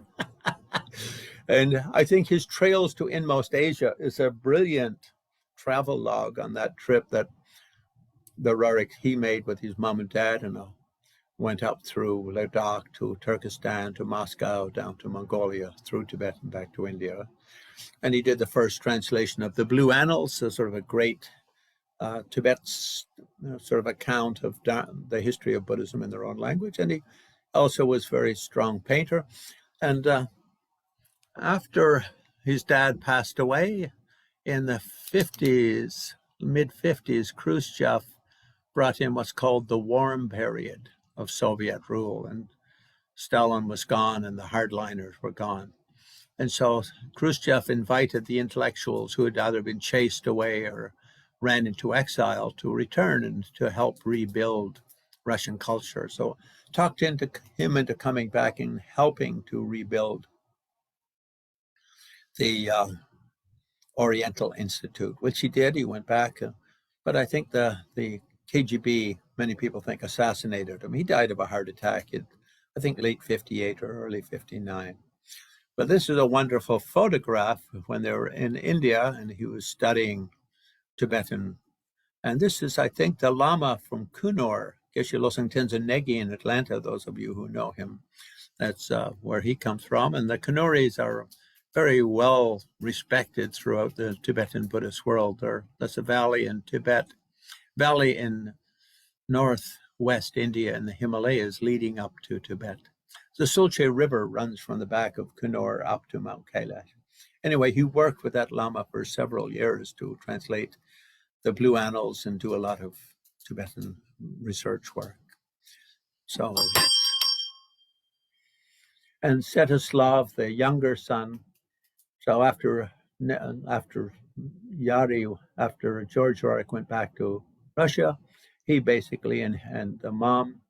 And I think his Trails to Inmost Asia is a brilliant travel log on that trip that the Roerich he made with his mom and dad, and went up through Ladakh to Turkestan to Moscow, down to Mongolia, through Tibet and back to India. And he did the first translation of the Blue Annals, a sort of a great Tibet's sort of account of the history of Buddhism in their own language. And he also was a very strong painter. And after his dad passed away in the 50s, mid-50s, Khrushchev brought in what's called the warm period of Soviet rule. And Stalin was gone and the hardliners were gone. And so Khrushchev invited the intellectuals who had either been chased away or ran into exile to return and to help rebuild Russian culture. So talked him into coming back and helping to rebuild the Oriental Institute, which he did. He went back, but I think the KGB, many people think, assassinated him. He died of a heart attack in, I think, late 58 or early 59. But this is a wonderful photograph when they were in India and he was studying Tibetan. And this is, I think, the Lama from Kunor, Geshe Losang Tenzin Negi in Atlanta, those of you who know him. That's where he comes from. And the Kanoris are very well respected throughout the Tibetan Buddhist world. That's a valley in Tibet, valley in northwest India in the Himalayas leading up to Tibet. The Sulche River runs from the back of Kunor up to Mount Kailash. Anyway, he worked with that Lama for several years to translate the Blue Annals and do a lot of Tibetan research work. So, and Svetoslav, the younger son, so after Yari, after George Roerich went back to Russia, he basically, and the mom,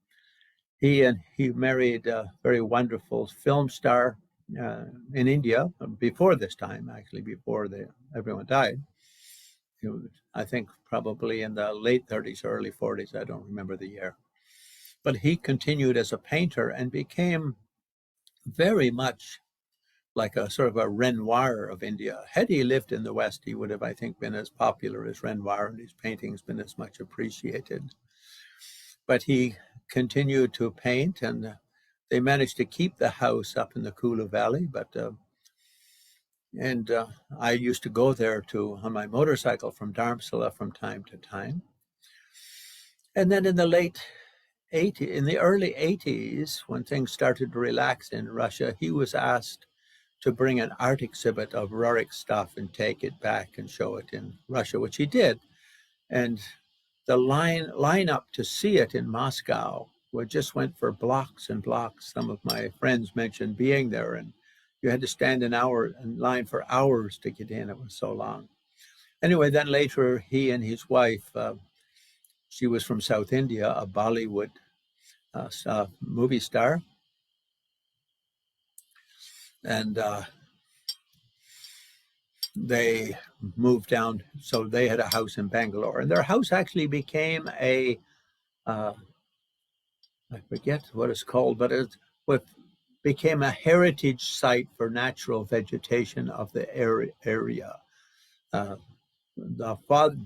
he married a very wonderful film star in India before this time, actually, before everyone died. I think probably in the late 30s, early 40s, I don't remember the year. But he continued as a painter and became very much like a sort of a Renoir of India. Had he lived in the West, he would have, I think, been as popular as Renoir, and his paintings been as much appreciated. But he continued to paint, and they managed to keep the house up in the Kulu Valley. But I used to go there on my motorcycle from Dharamsala from time to time. And then in the early 80s, when things started to relax in Russia, he was asked to bring an art exhibit of Roerich stuff and take it back and show it in Russia, which he did. And the line up to see it in Moscow, we just went for blocks and blocks. Some of my friends mentioned being there, and you had to stand in line for hours to get in. It was so long. Anyway, then later he and his wife, she was from South India, a Bollywood movie star, and they moved down. So they had a house in Bangalore, and their house actually became I forget what it's called, but it became a heritage site for natural vegetation of the area. The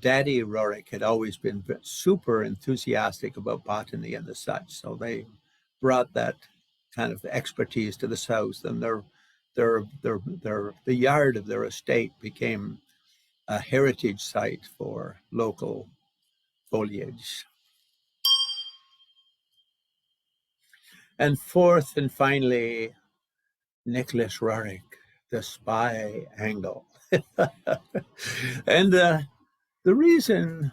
Daddy Roerich had always been super enthusiastic about botany and the such, so they brought that kind of expertise to this house, and the yard of their estate became a heritage site for local foliage. And fourth and finally, Nicholas Roerich, the spy angle. And the reason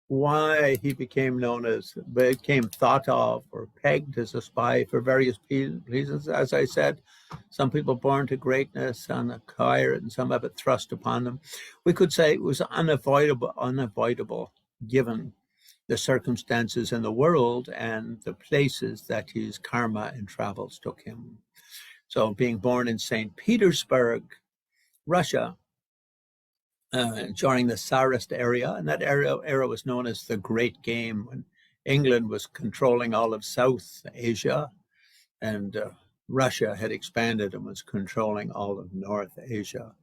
why he became thought of or pegged as a spy for various reasons, as I said, some people born to greatness and acquire it, and some have it thrust upon them. We could say it was unavoidable given the circumstances in the world and the places that his karma and travels took him. So being born in St. Petersburg, Russia, during the Tsarist era, and that era was known as the Great Game, when England was controlling all of South Asia, and Russia had expanded and was controlling all of North Asia.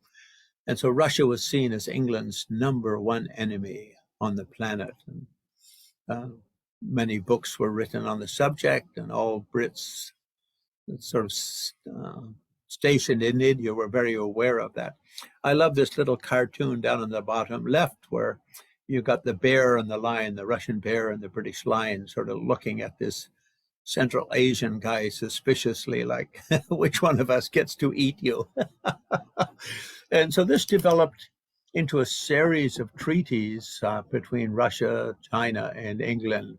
And so Russia was seen as England's number one enemy on the planet. And, many books were written on the subject, and all Brits sort of stationed in India were very aware of that. I love this little cartoon down on the bottom left where you got the bear and the lion, the Russian bear and the British lion, sort of looking at this Central Asian guy suspiciously, like, which one of us gets to eat you? And so this developed into a series of treaties between Russia, China, and England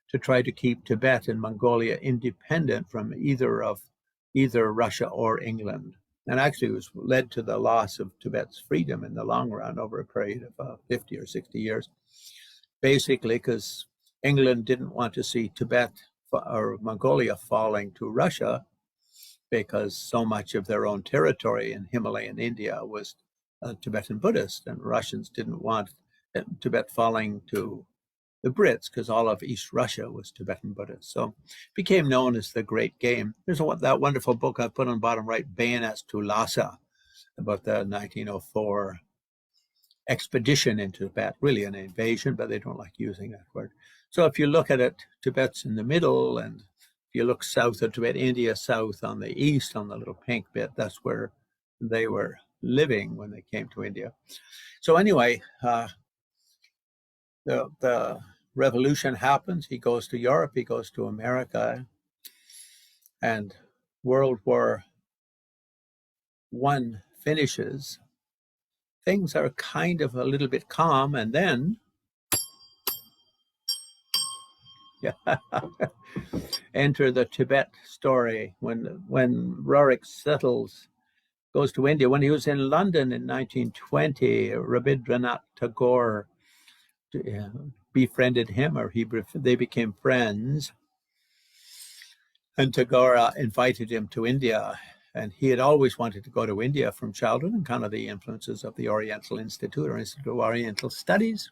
to try to keep Tibet and Mongolia independent from either Russia or England. And actually it was led to the loss of Tibet's freedom in the long run over a period of 50 or 60 years, basically because England didn't want to see Tibet or Mongolia falling to Russia, because so much of their own territory in Himalayan India was Tibetan Buddhist, and Russians didn't want Tibet falling to the Brits because all of East Russia was Tibetan Buddhist. So it became known as the Great Game. There's that wonderful book I put on bottom right, Bayonets to Lhasa, about the 1904 expedition into Tibet, really an invasion, but they don't like using that word. So if you look at it, Tibet's in the middle, and if you look south of Tibet, India south on the east, on the little pink bit, that's where they were living when they came to India. So anyway, the revolution happens. He goes to Europe, he goes to America, and World War I finishes. Things are kind of a little bit calm, and then enter the Tibet story. When Roerich goes to India. When he was in London in 1920, Rabindranath Tagore befriended him, or they became friends. And Tagore invited him to India. And he had always wanted to go to India from childhood, and kind of the influences of the Oriental Institute or Institute of Oriental Studies.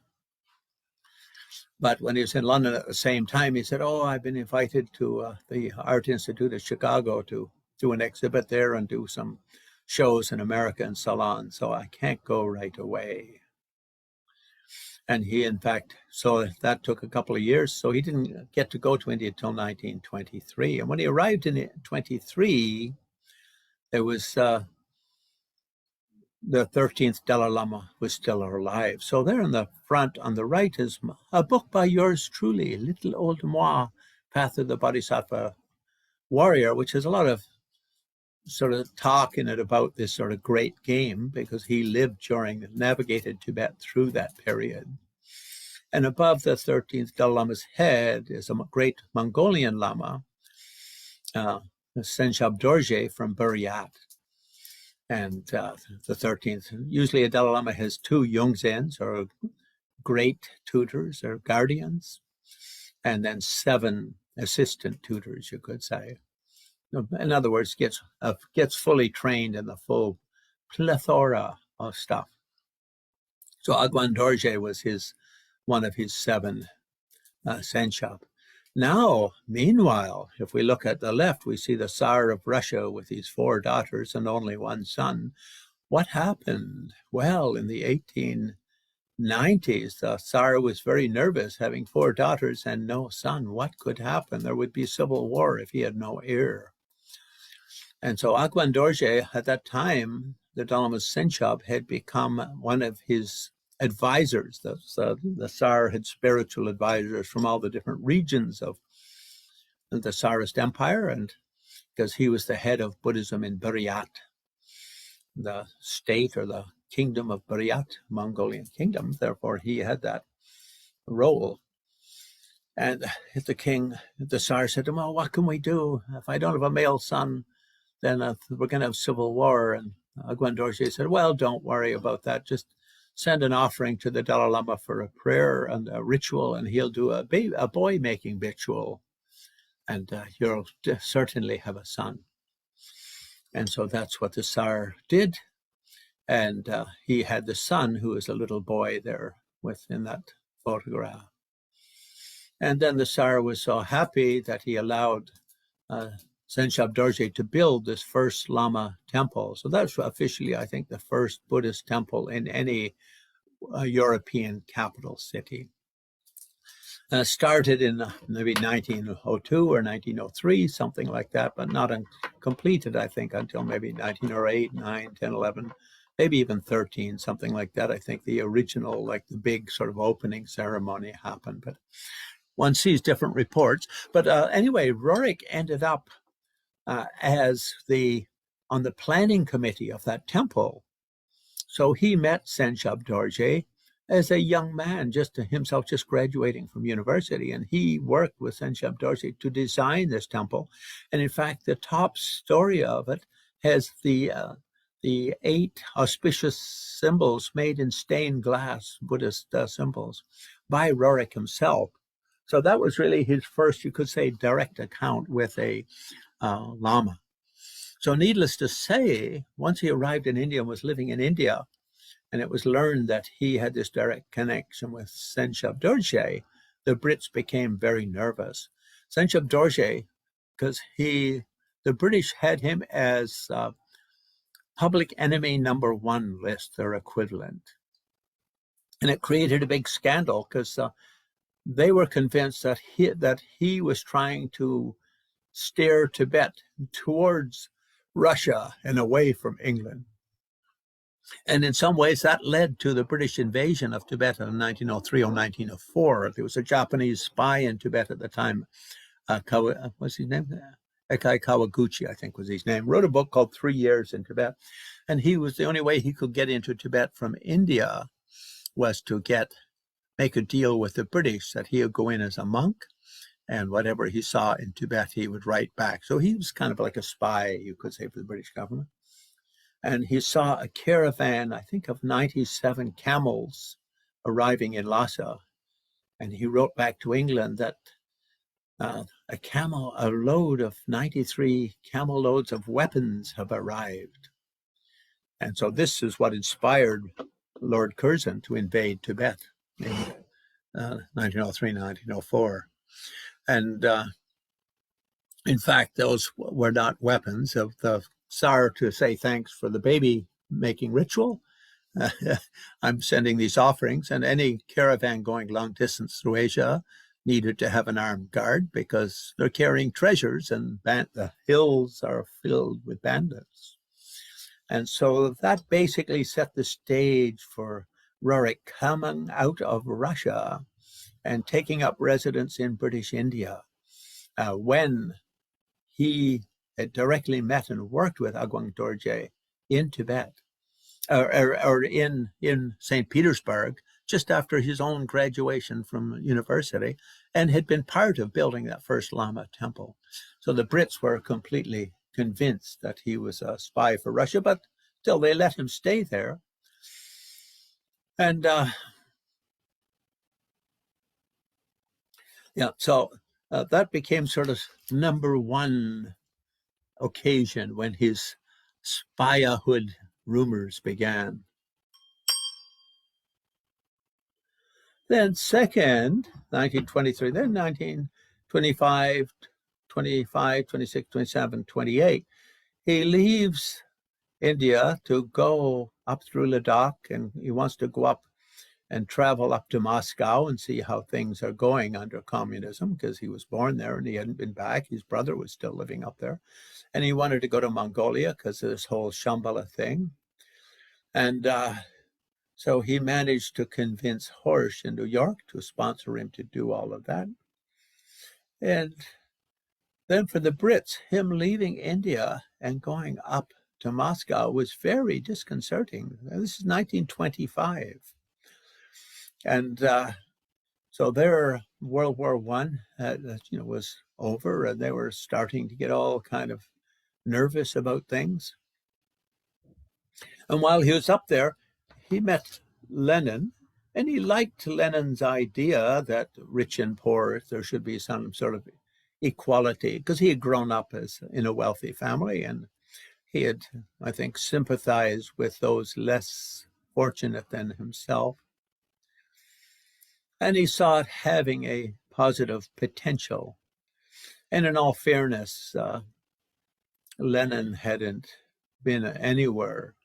But when he was in London at the same time, he said, oh, I've been invited to the Art Institute of Chicago to do an exhibit there and do some shows in America and so on. So I can't go right away. And he, in fact, so that took a couple of years. So he didn't get to go to India until 1923. And when he arrived in 23, there was the 13th Dalai Lama was still alive. So there in the front on the right is a book by yours truly, Little Old Moi, Path of the Bodhisattva Warrior, which has a lot of sort of talk in it about this sort of great game, because he navigated Tibet through that period. And above the 13th Dalai Lama's head is a great Mongolian Lama, Senshab Dorje from Buryat. And the 13th, usually a Dalai Lama has two Yongzhens, or great tutors or guardians, and then 7 assistant tutors, you could say. In other words, gets fully trained in the full plethora of stuff. So Agwan Dorje was one of his 7 Senshab. Now, meanwhile, if we look at the left, we see the Tsar of Russia with his 4 daughters and only 1 son. What happened? Well, in the 1890s, the Tsar was very nervous, having 4 daughters and no son. What could happen? There would be civil war if he had no heir. And so Agwan Dorje, at that time, the Dalai Lama's Senshab, had become one of his advisors. The Tsar had spiritual advisors from all the different regions of the Tsarist Empire, and because he was the head of Buddhism in Buryat, the state or the kingdom of Buryat, Mongolian kingdom. Therefore, he had that role. And the Tsar said to him, well, what can we do? If I don't have a male son, then we're going to have civil war. And Agwan Dorje said, well, don't worry about that. Just send an offering to the Dalai Lama for a prayer and a ritual, and he'll do a boy-making ritual, and you'll certainly have a son. And so that's what the Tsar did. And he had the son, who was a little boy there within that photograph. And then the Tsar was so happy that he allowed Senshab Dorje to build this first Lama temple. So that's officially, I think, the first Buddhist temple in any European capital city. started in maybe 1902 or 1903, something like that, but not completed, I think, until maybe 1908, 9, 10, 11, maybe even 13, something like that. I think the original, like the big sort of opening ceremony happened, but one sees different reports. But anyway, Roerich ended up as on the planning committee of that temple. So he met Senchab Dorje as a young man, just himself just graduating from university, and he worked with Senchab Dorje to design this temple. And in fact, the top story of it has the 8 auspicious symbols made in stained glass, Buddhist symbols, by Roerich himself. So that was really his first, you could say, direct account with a Lama. So needless to say, once he arrived in India and was living in India, and it was learned that he had this direct connection with Senchab Dorje, the Brits became very nervous. Senchab Dorje, because the British had him as public enemy number 1 list, their equivalent. And it created a big scandal because they were convinced that he was trying to steer Tibet towards Russia and away from England. And in some ways, that led to the British invasion of Tibet in 1903 or 1904. There was a Japanese spy in Tibet at the time. What's his name? Ekai Kawaguchi, I think was his name. Wrote a book called 3 Years in Tibet. And he was the only way he could get into Tibet from India was to make a deal with the British that he would go in as a monk, and whatever he saw in Tibet, he would write back. So he was kind of like a spy, you could say, for the British government. And he saw a caravan, I think of 97 camels arriving in Lhasa. And he wrote back to England that a load of 93 camel loads of weapons have arrived. And so this is what inspired Lord Curzon to invade Tibet in 1903, 1904. And in fact, those were not weapons of the Tsar to say thanks for the baby making ritual. I'm sending these offerings, and any caravan going long distance through Asia needed to have an armed guard because they're carrying treasures, and the hills are filled with bandits. And so that basically set the stage for Roerich coming out of Russia and taking up residence in British India when he had directly met and worked with Agwang Dorje in Tibet, or in St. Petersburg, just after his own graduation from university, and had been part of building that first Lama temple. So the Brits were completely convinced that he was a spy for Russia, but still they let him stay there. And so that became sort of number 1 occasion when his spyhood rumors began. Then second, 1923, then 1925, 25, 26, 27, 28, he leaves India to go up through Ladakh, and he wants to go up and travel up to Moscow and see how things are going under communism, because he was born there and he hadn't been back. His brother was still living up there. And he wanted to go to Mongolia because of this whole Shambhala thing. And so he managed to convince Horsch in New York to sponsor him to do all of that. And then for the Brits, him leaving India and going up to Moscow was very disconcerting. This is 1925. And so their World War I, was over, and they were starting to get all kind of nervous about things. And while he was up there, he met Lenin, and he liked Lenin's idea that rich and poor, there should be some sort of equality, because he had grown up in a wealthy family, and he had, I think, sympathized with those less fortunate than himself. And he saw it having a positive potential. And in all fairness, Lenin hadn't been anywhere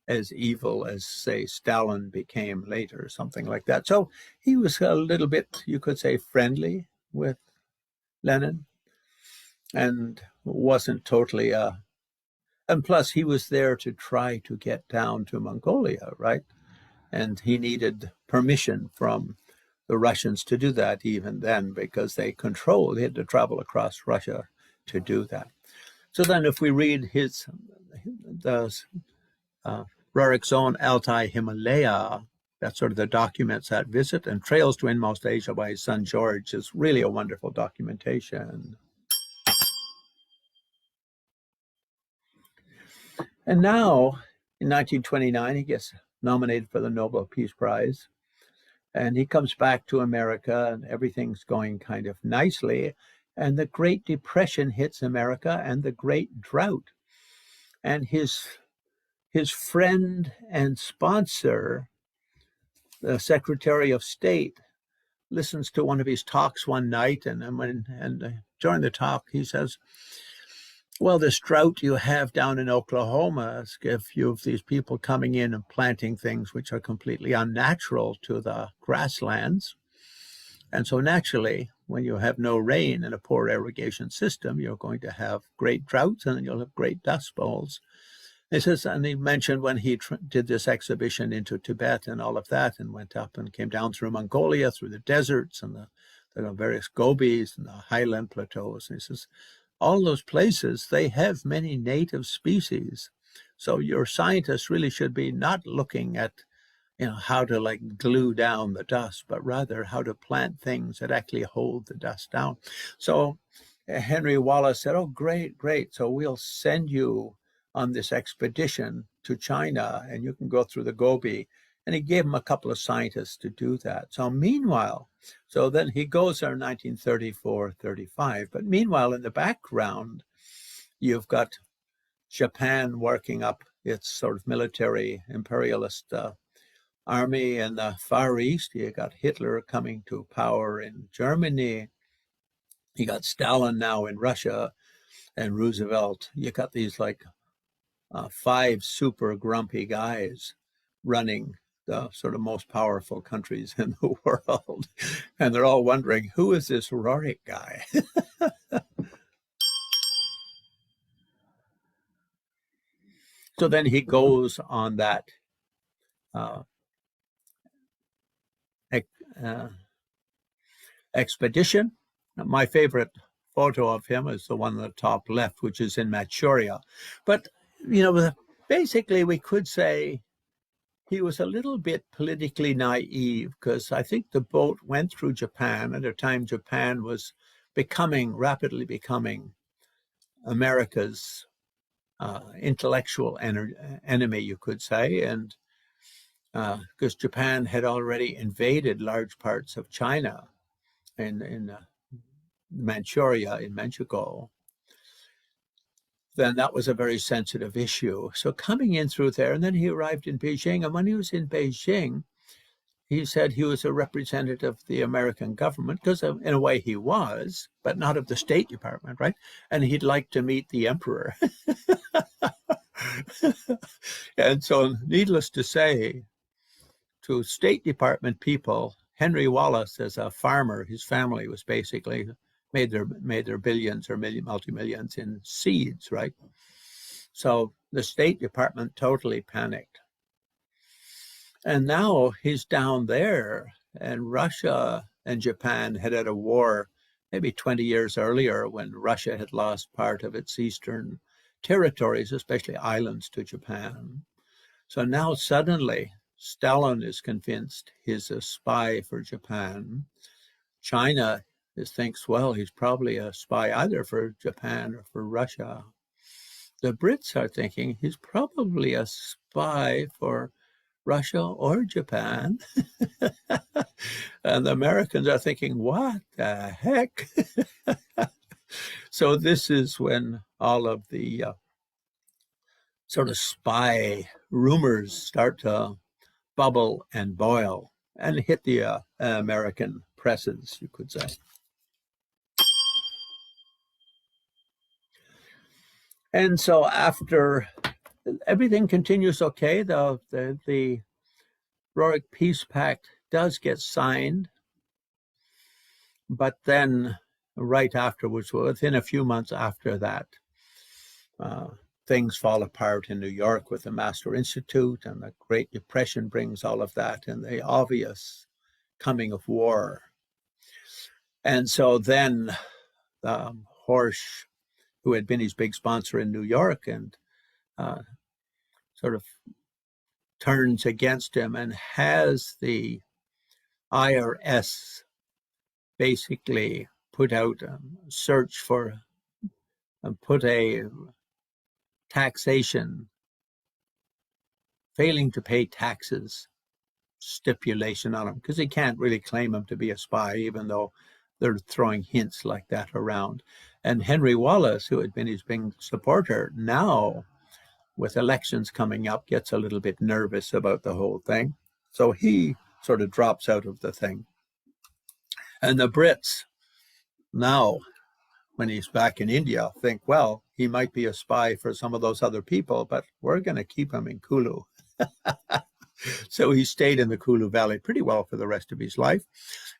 as evil as, say, Stalin became later, or something like that. So he was a little bit, you could say, friendly with Lenin, and wasn't totally and plus he was there to try to get down to Mongolia, right? And he needed permission from the Russians to do that even then, because they had to travel across Russia to do that. So then if we read the Roerich's own Altai Himalaya, that's sort of the documents that visit, and Trails to Inmost Asia by his son George is really a wonderful documentation. And now, in 1929, he gets nominated for the Nobel Peace Prize. And he comes back to America, and everything's going kind of nicely. And the Great Depression hits America, and the Great Drought. And his friend and sponsor, the Secretary of State, listens to one of his talks one night, and during the talk, he says, well, this drought you have down in Oklahoma, if you have these people coming in and planting things which are completely unnatural to the grasslands. And so naturally, when you have no rain and a poor irrigation system, you're going to have great droughts, and then you'll have great dust bowls. He says, and he mentioned when he did this exhibition into Tibet and all of that, and went up and came down through Mongolia, through the deserts and the various gobis and the highland plateaus. And he says, all those places, they have many native species. So your scientists really should be not looking at, how to like glue down the dust, but rather how to plant things that actually hold the dust down. So Henry Wallace said, oh, great, great. So we'll send you on this expedition to China, and you can go through the Gobi. And he gave him a couple of scientists to do that. So meanwhile, so then he goes there in 1934, 35. But meanwhile, in the background, you've got Japan working up its sort of military imperialist army in the Far East. You got Hitler coming to power in Germany. You got Stalin now in Russia, and Roosevelt. You got these like 5 super grumpy guys running the sort of most powerful countries in the world. And they're all wondering, who is this Roerich guy? So then he goes on that expedition. My favorite photo of him is the one on the top left, which is in Manchuria. But, basically we could say he was a little bit politically naive, because I think the boat went through Japan at a time Japan was rapidly becoming America's intellectual enemy, you could say, and because Japan had already invaded large parts of China in Manchuria, in Manchukuo, then that was a very sensitive issue. So coming in through there, and then he arrived in Beijing, and when he was in Beijing, he said he was a representative of the American government, because in a way he was, but not of the State Department, right? And he'd like to meet the emperor. And so, needless to say, to State Department people, Henry Wallace, as a farmer, his family was basically made their billions or multi-millions in seeds, right? So the State Department totally panicked. And now he's down there, and Russia and Japan had a war maybe 20 years earlier, when Russia had lost part of its eastern territories, especially islands, to Japan. So now suddenly Stalin is convinced he's a spy for Japan. China thinks, well, he's probably a spy either for Japan or for Russia. The Brits are thinking he's probably a spy for Russia or Japan. And the Americans are thinking, what the heck? So this is when all of the sort of spy rumors start to bubble and boil and hit the American presses, you could say. And so after everything continues okay. The Roerich Peace Pact does get signed, but then right afterwards, within a few months after that, uh, things fall apart in New York with the Master Institute, and the Great Depression brings all of that and the obvious coming of war. And so then Horsch, who had been his big sponsor in New York, and sort of turns against him and has the IRS basically put out a search for and put a taxation, failing to pay taxes stipulation on him, because he can't really claim him to be a spy, even though they're throwing hints like that around. And Henry Wallace, who had been his big supporter, now with elections coming up, gets a little bit nervous about the whole thing. So he sort of drops out of the thing. And the Brits now, when he's back in India, think, well, he might be a spy for some of those other people, but we're going to keep him in Kulu. So he stayed in the Kulu Valley pretty well for the rest of his life.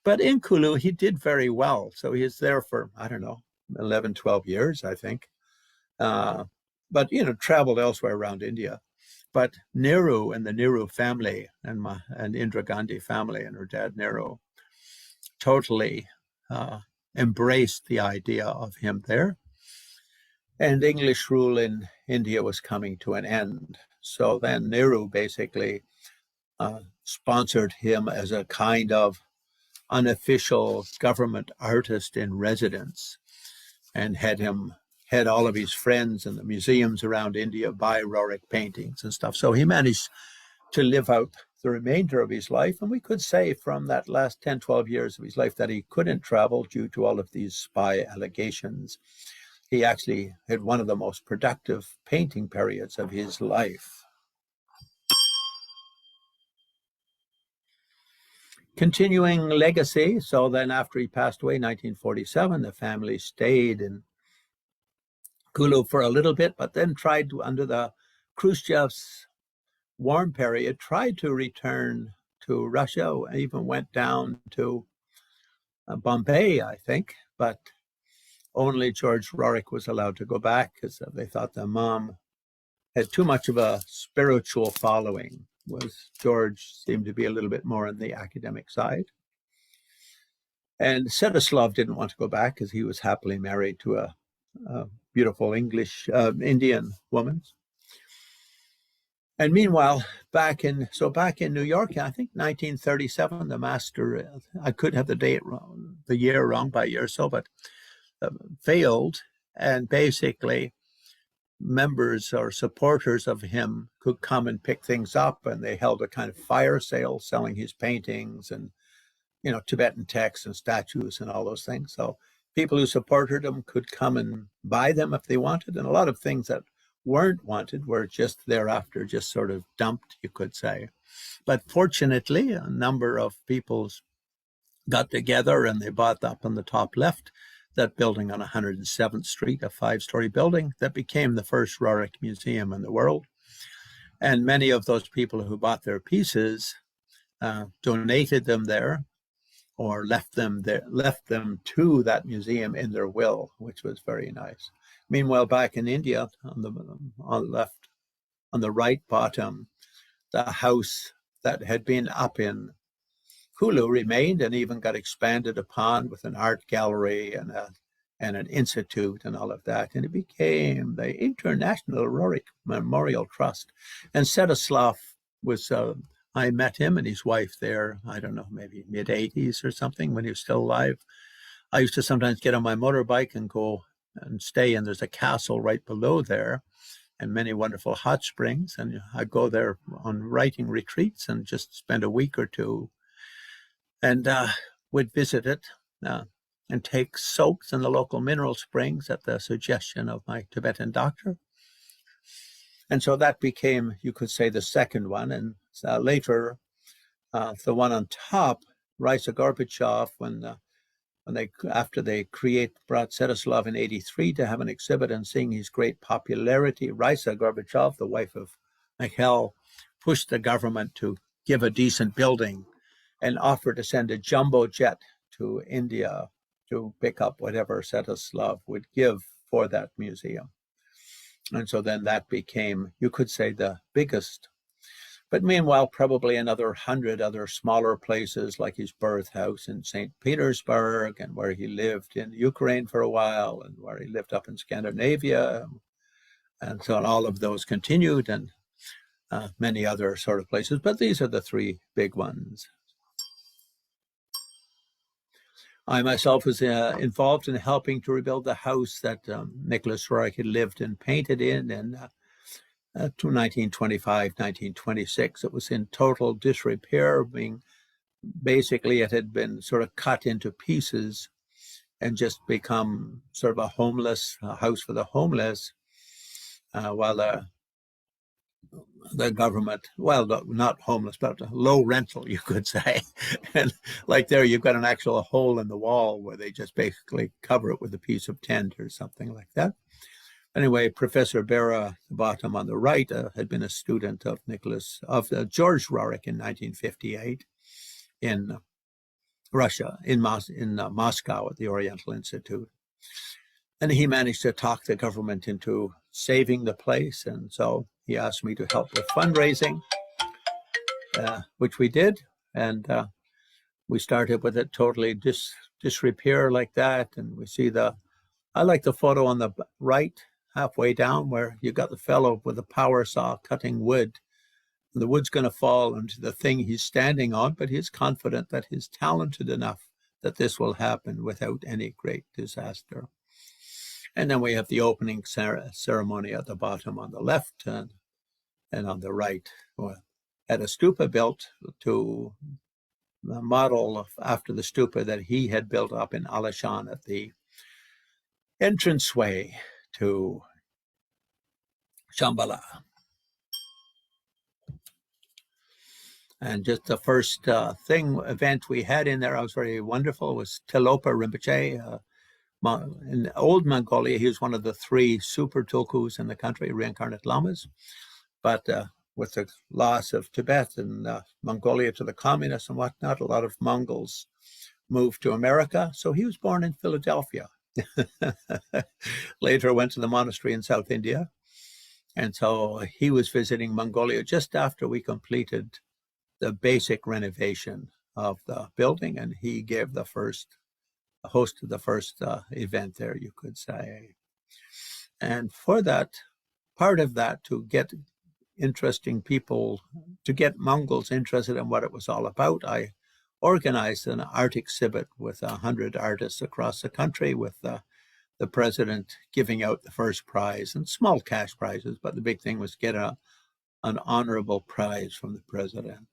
But in Kulu, he did very well. So he was there for, I don't know, 11, 12 years, I think. But, traveled elsewhere around India. But Nehru and the Nehru family and Indira Gandhi family and her dad Nehru totally embraced the idea of him there. And English rule in India was coming to an end. So then Nehru basically sponsored him as a kind of unofficial government artist in residence, and had all of his friends in the museums around India buy Roerich paintings and stuff. So he managed to live out the remainder of his life. And we could say from that last 10, 12 years of his life that he couldn't travel due to all of these spy allegations. He actually had one of the most productive painting periods of his life. Continuing legacy. So then after he passed away in 1947, the family stayed in Kulu for a little bit, but then tried to, under the Khrushchev's warm period, tried to return to Russia, even went down to Bombay, I think, but only George Roerich was allowed to go back because they thought the mom had too much of a spiritual following. George seemed to be a little bit more on the academic side. And Sedislav didn't want to go back because he was happily married to a beautiful Indian woman. And meanwhile, back in New York, I think 1937, the master, I could have the date wrong, the year wrong by a year or so, but failed. And basically, members or supporters of him could come and pick things up, and they held a kind of fire sale selling his paintings and, Tibetan texts and statues and all those things. So people who supported him could come and buy them if they wanted. And a lot of things that weren't wanted were just thereafter just sort of dumped, you could say. But fortunately, a number of people got together and they bought up on the top left that building on 107th Street, a 5-story building that became the first Roerich museum in the world. And many of those people who bought their pieces donated them there or left them to that museum in their will, which was very nice. Meanwhile, back in India, on the right bottom, the house that had been up in Kulu remained and even got expanded upon with an art gallery and an institute and all of that. And it became the International Roerich Memorial Trust. And Sedislav was, I met him and his wife there, I don't know, maybe mid-80s or something when he was still alive. I used to sometimes get on my motorbike and go and stay, and there's a castle right below there and many wonderful hot springs. And I'd go there on writing retreats and just spend a week or two and would visit it and take soaks in the local mineral springs at the suggestion of my Tibetan doctor. And so that became, you could say, the second one. And later, the one on top, Raisa Gorbachev, when after they brought Svetoslav in '83 to have an exhibit and seeing his great popularity, Raisa Gorbachev, the wife of Mikhail, pushed the government to give a decent building and offered to send a jumbo jet to India to pick up whatever Svetoslav would give for that museum. And so then that became, you could say, the biggest. But meanwhile, probably another 100 other smaller places like his birth house in St. Petersburg, and where he lived in Ukraine for a while, and where he lived up in Scandinavia. And so all of those continued, and many other sort of places. But these are the three big ones. I myself was involved in helping to rebuild the house that Nicholas Roerich had lived and painted in, and to 1925, 1926. It was in total disrepair, being basically it had been sort of cut into pieces and just become sort of a house for the homeless, while the government, well, not homeless, but low rental, you could say. And like there, you've got an actual hole in the wall where they just basically cover it with a piece of tent or something like that. Anyway, Professor Bera, the bottom on the right, had been a student of George Roerich in 1958 in Russia, in Moscow at the Oriental Institute. And he managed to talk the government into saving the place. And so he asked me to help with fundraising, which we did. And we started with it totally disrepair like that. And we see I like the photo on the right, halfway down, where you got the fellow with a power saw cutting wood. And the wood's going to fall into the thing he's standing on, but he's confident that he's talented enough that this will happen without any great disaster. And then we have the opening ceremony at the bottom on the left and on the right. Had a stupa built to the model after the stupa that he had built up in Alishan at the entranceway to Shambhala. And just the first event we had in there, I was very wonderful, was Tilopa Rinpoche. In old Mongolia, he was one of the 3 super tulkus in the country, reincarnate lamas. But with the loss of Tibet and Mongolia to the communists and whatnot, a lot of Mongols moved to America. So he was born in Philadelphia. Later went to the monastery in South India. And so he was visiting Mongolia just after we completed the basic renovation of the building, and he gave hosted the first event there, you could say. And for that, part of that, to get interesting people, to get Mongols interested in what it was all about, I organized an art exhibit with 100 artists across the country, with the president giving out the first prize, and small cash prizes, but the big thing was get an honorable prize from the president.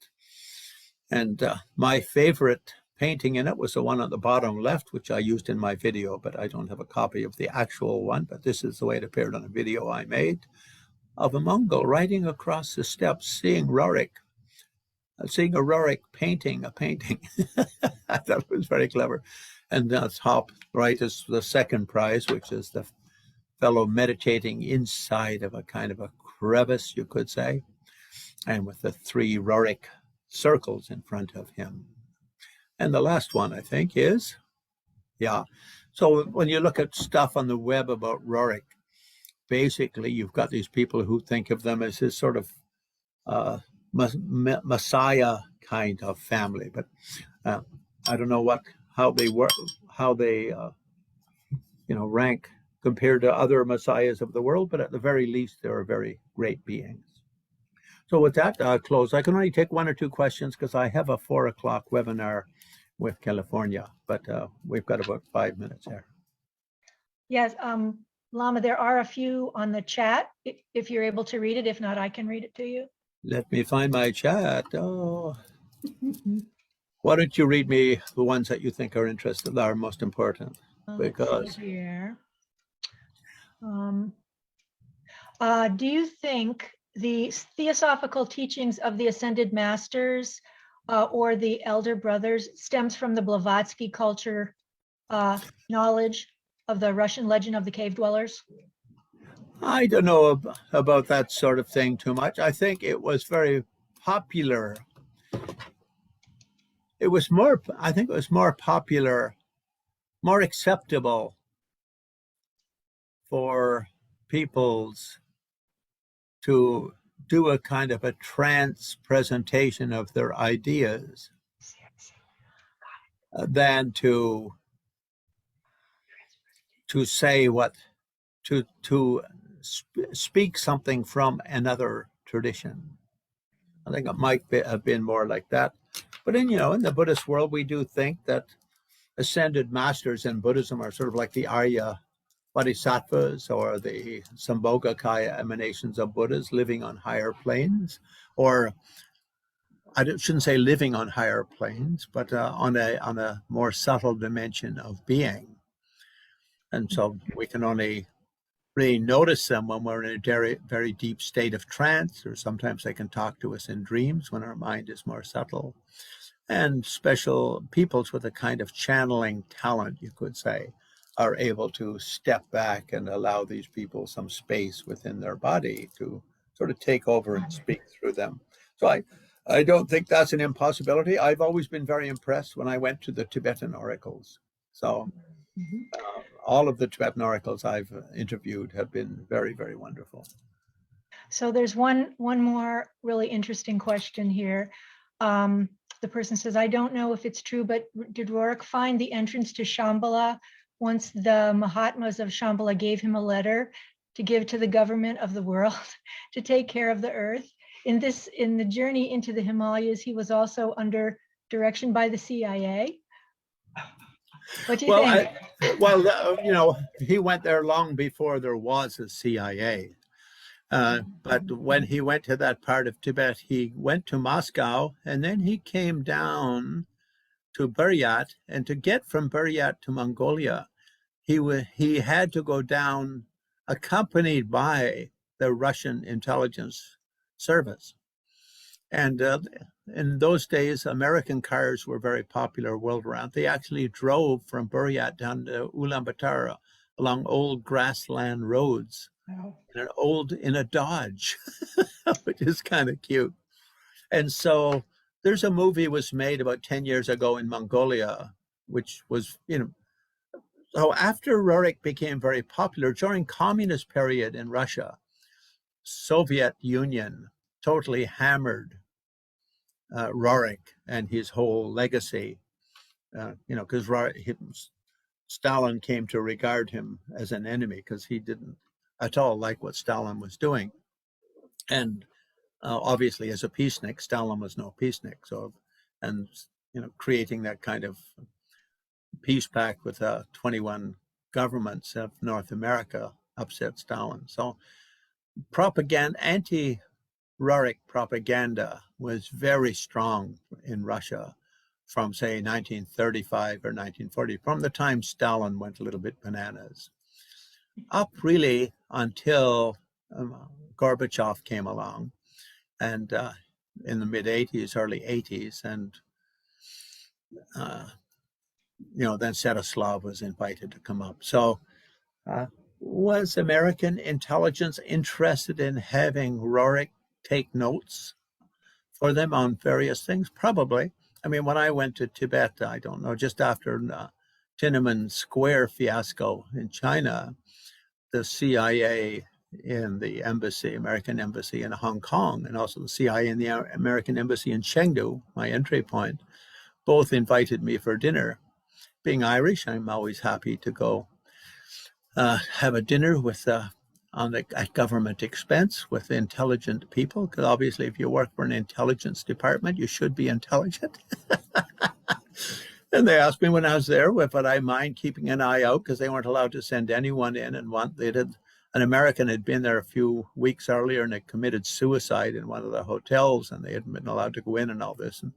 And my favorite painting in it was the one on the bottom left, which I used in my video, but I don't have a copy of the actual one. But this is the way it appeared on a video I made of a Mongol riding across the steppes, seeing a Roerich painting a painting. I thought it was very clever. And the top right is the second prize, which is the fellow meditating inside of a kind of a crevice, you could say, and with the 3 Roerich circles in front of him. And the last one, I think, is, so when you look at stuff on the web about Roerich, basically you've got these people who think of them as this sort of Messiah kind of family, but I don't know how they rank compared to other messiahs of the world, but at the very least, they're very great beings. So with that, I'll close. I can only take 1 or 2 questions because I have a 4 o'clock webinar with California, but we've got about 5 minutes there. Yes, Lama, there are a few on the chat, if you're able to read it. If not, I can read it to you. Let me find my chat. Oh. Why don't you read me the ones that you think are interesting, that are most important? Let's see here. Do you think the theosophical teachings of the Ascended Masters or the Elder Brothers stems from the Blavatsky culture knowledge of the Russian legend of the cave dwellers? I don't know about that sort of thing too much. I think it was very popular. I think it was more popular, more acceptable for peoples to do a kind of a trance presentation of their ideas than to say what to speak something from another tradition. I think it might have been more like that. But in the Buddhist world, we do think that ascended masters in Buddhism are sort of like the Arya Bodhisattvas or the Sambhogakaya emanations of Buddhas living on higher planes, or I shouldn't say living on higher planes, but on a more subtle dimension of being. And so we can only really notice them when we're in a very, very deep state of trance, or sometimes they can talk to us in dreams when our mind is more subtle. And special peoples with a kind of channeling talent, you could say, are able to step back and allow these people some space within their body to sort of take over and speak through them. So I don't think that's an impossibility. I've always been very impressed when I went to the Tibetan oracles. So all of the Tibetan oracles I've interviewed have been very, very wonderful. So there's one more really interesting question here. The person says, I don't know if it's true, but did Roerich find the entrance to Shambhala once the Mahatmas of Shambhala gave him a letter to give to the government of the world to take care of the earth? In the journey into the Himalayas, he was also under direction by the CIA. What do you think? He went there long before there was a CIA. But when he went to that part of Tibet, he went to Moscow, and then he came down to Buryat. And to get from Buryat to Mongolia, he had to go down accompanied by the Russian intelligence service. And in those days, American cars were very popular world around. They actually drove from Buryat down to Ulaanbaatar along old grassland roads. Wow. In a Dodge, which is kind of cute. And so there's a movie was made about 10 years ago in Mongolia, which was, so after Roerich became very popular during communist period in Russia, Soviet Union totally hammered Roerich and his whole legacy, because Stalin came to regard him as an enemy because he didn't at all like what Stalin was doing. And obviously, as a peacenik, Stalin was no peacenik. So, and creating that kind of peace pact with 21 governments of North America upset Stalin. So, anti-Roerich propaganda was very strong in Russia from, say, 1935 or 1940, from the time Stalin went a little bit bananas, up really until Gorbachev came along, and in the mid 80s, early 80s, and then Svetoslav was invited to come up. So was American intelligence interested in having Roerich take notes for them on various things? Probably. I mean, when I went to Tibet, I don't know, just after Tiananmen Square fiasco in China, the CIA in the embassy, American embassy in Hong Kong, and also the CIA in the American embassy in Chengdu, my entry point, both invited me for dinner. Being Irish, I'm always happy to go have a dinner with at government expense with intelligent people, because obviously if you work for an intelligence department, you should be intelligent. And they asked me when I was there if I mind keeping an eye out, because they weren't allowed to send anyone in. And an American had been there a few weeks earlier and had committed suicide in one of the hotels, and they hadn't been allowed to go in and all this. And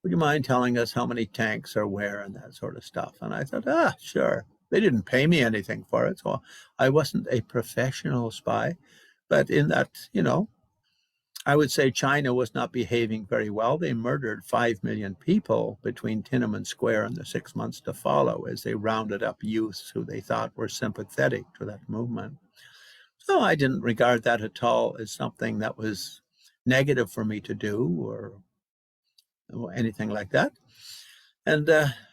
would you mind telling us how many tanks are where and that sort of stuff? And I thought, sure. They didn't pay me anything for it, so I wasn't a professional spy. But in that, I would say China was not behaving very well. They murdered 5 million people between Tiananmen Square and the 6 months to follow as they rounded up youths who they thought were sympathetic to that movement. So I didn't regard that at all as something that was negative for me to do or anything like that. And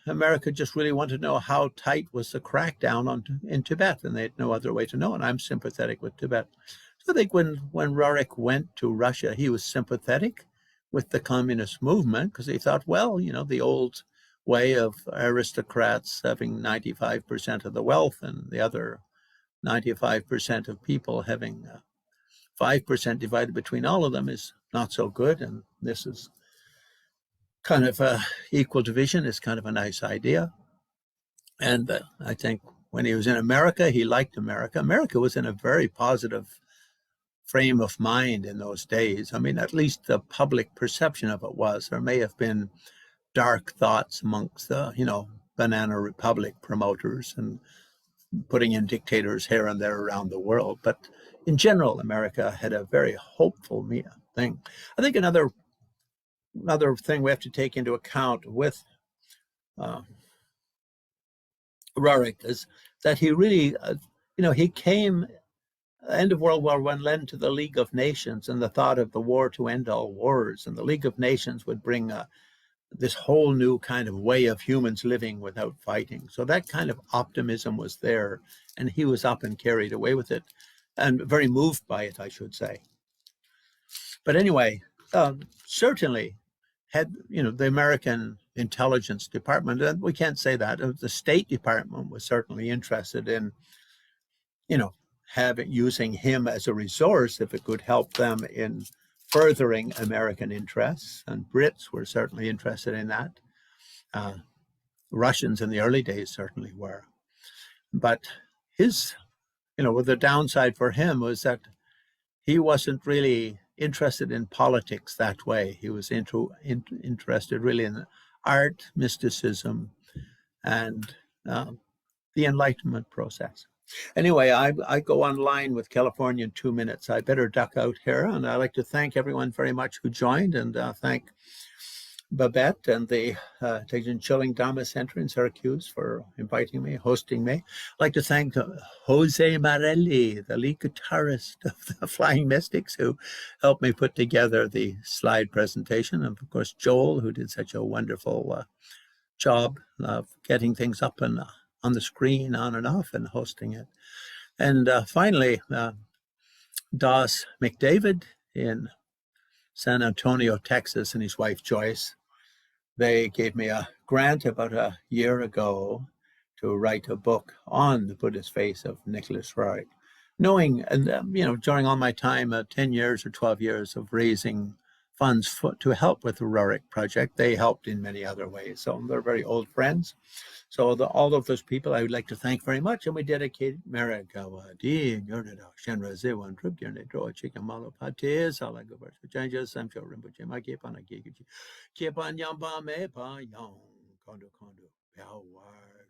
America just really wanted to know how tight was the crackdown in Tibet, and they had no other way to know. And I'm sympathetic with Tibet. So I think when Roerich went to Russia, he was sympathetic with the communist movement because he thought, well, the old way of aristocrats having 95% of the wealth and the other 95% of people having 5% divided between all of them is not so good. And this is kind of equal division is kind of a nice idea. And I think when he was in America, he liked America. America was in a very positive frame of mind in those days. I mean, at least the public perception of it was. There may have been dark thoughts amongst the, Banana Republic promoters and putting in dictators here and there around the world. But in general, America had a very hopeful thing. I think another thing we have to take into account with Roerich is that he really, he came, end of World War I led to the League of Nations and the thought of the war to end all wars. And the League of Nations would bring this whole new kind of way of humans living without fighting. So that kind of optimism was there, and he was up and carried away with it, and very moved by it, I should say. But anyway, certainly had, the American intelligence department, and we can't say that, the State Department was certainly interested in, using him as a resource if it could help them in furthering American interests, and Brits were certainly interested in that. Russians in the early days certainly were. But his, the downside for him was that he wasn't really interested in politics that way. He was interested really in art, mysticism, and the Enlightenment process. Anyway, I go online with California in 2 minutes. I better duck out here. And I'd like to thank everyone very much who joined, and thank Babette and the Chilling Dharma Center in Syracuse for inviting me, hosting me. I'd like to thank Jose Marelli, the lead guitarist of the Flying Mystics, who helped me put together the slide presentation. And of course, Joel, who did such a wonderful job of getting things up and on the screen, on and off, and hosting it. And finally, Doss McDavid in San Antonio, Texas, and his wife, Joyce. They gave me a grant about a year ago to write a book on the Buddhist faith of Nicholas Roerich. Knowing, and during all my time, 10 years or 12 years of raising funds to help with the Roerich project, they helped in many other ways. So they're very old friends. So all of those people I would like to thank very much, and we dedicate Meragawa Di Nyornado Shenra Zewan Trip Yernedro Chicken Malopate Salagobert Changes Sam Show Rimbuchi Makipana Gigi Kipan Yamba Me Pa Yang Kondo Kondo Power.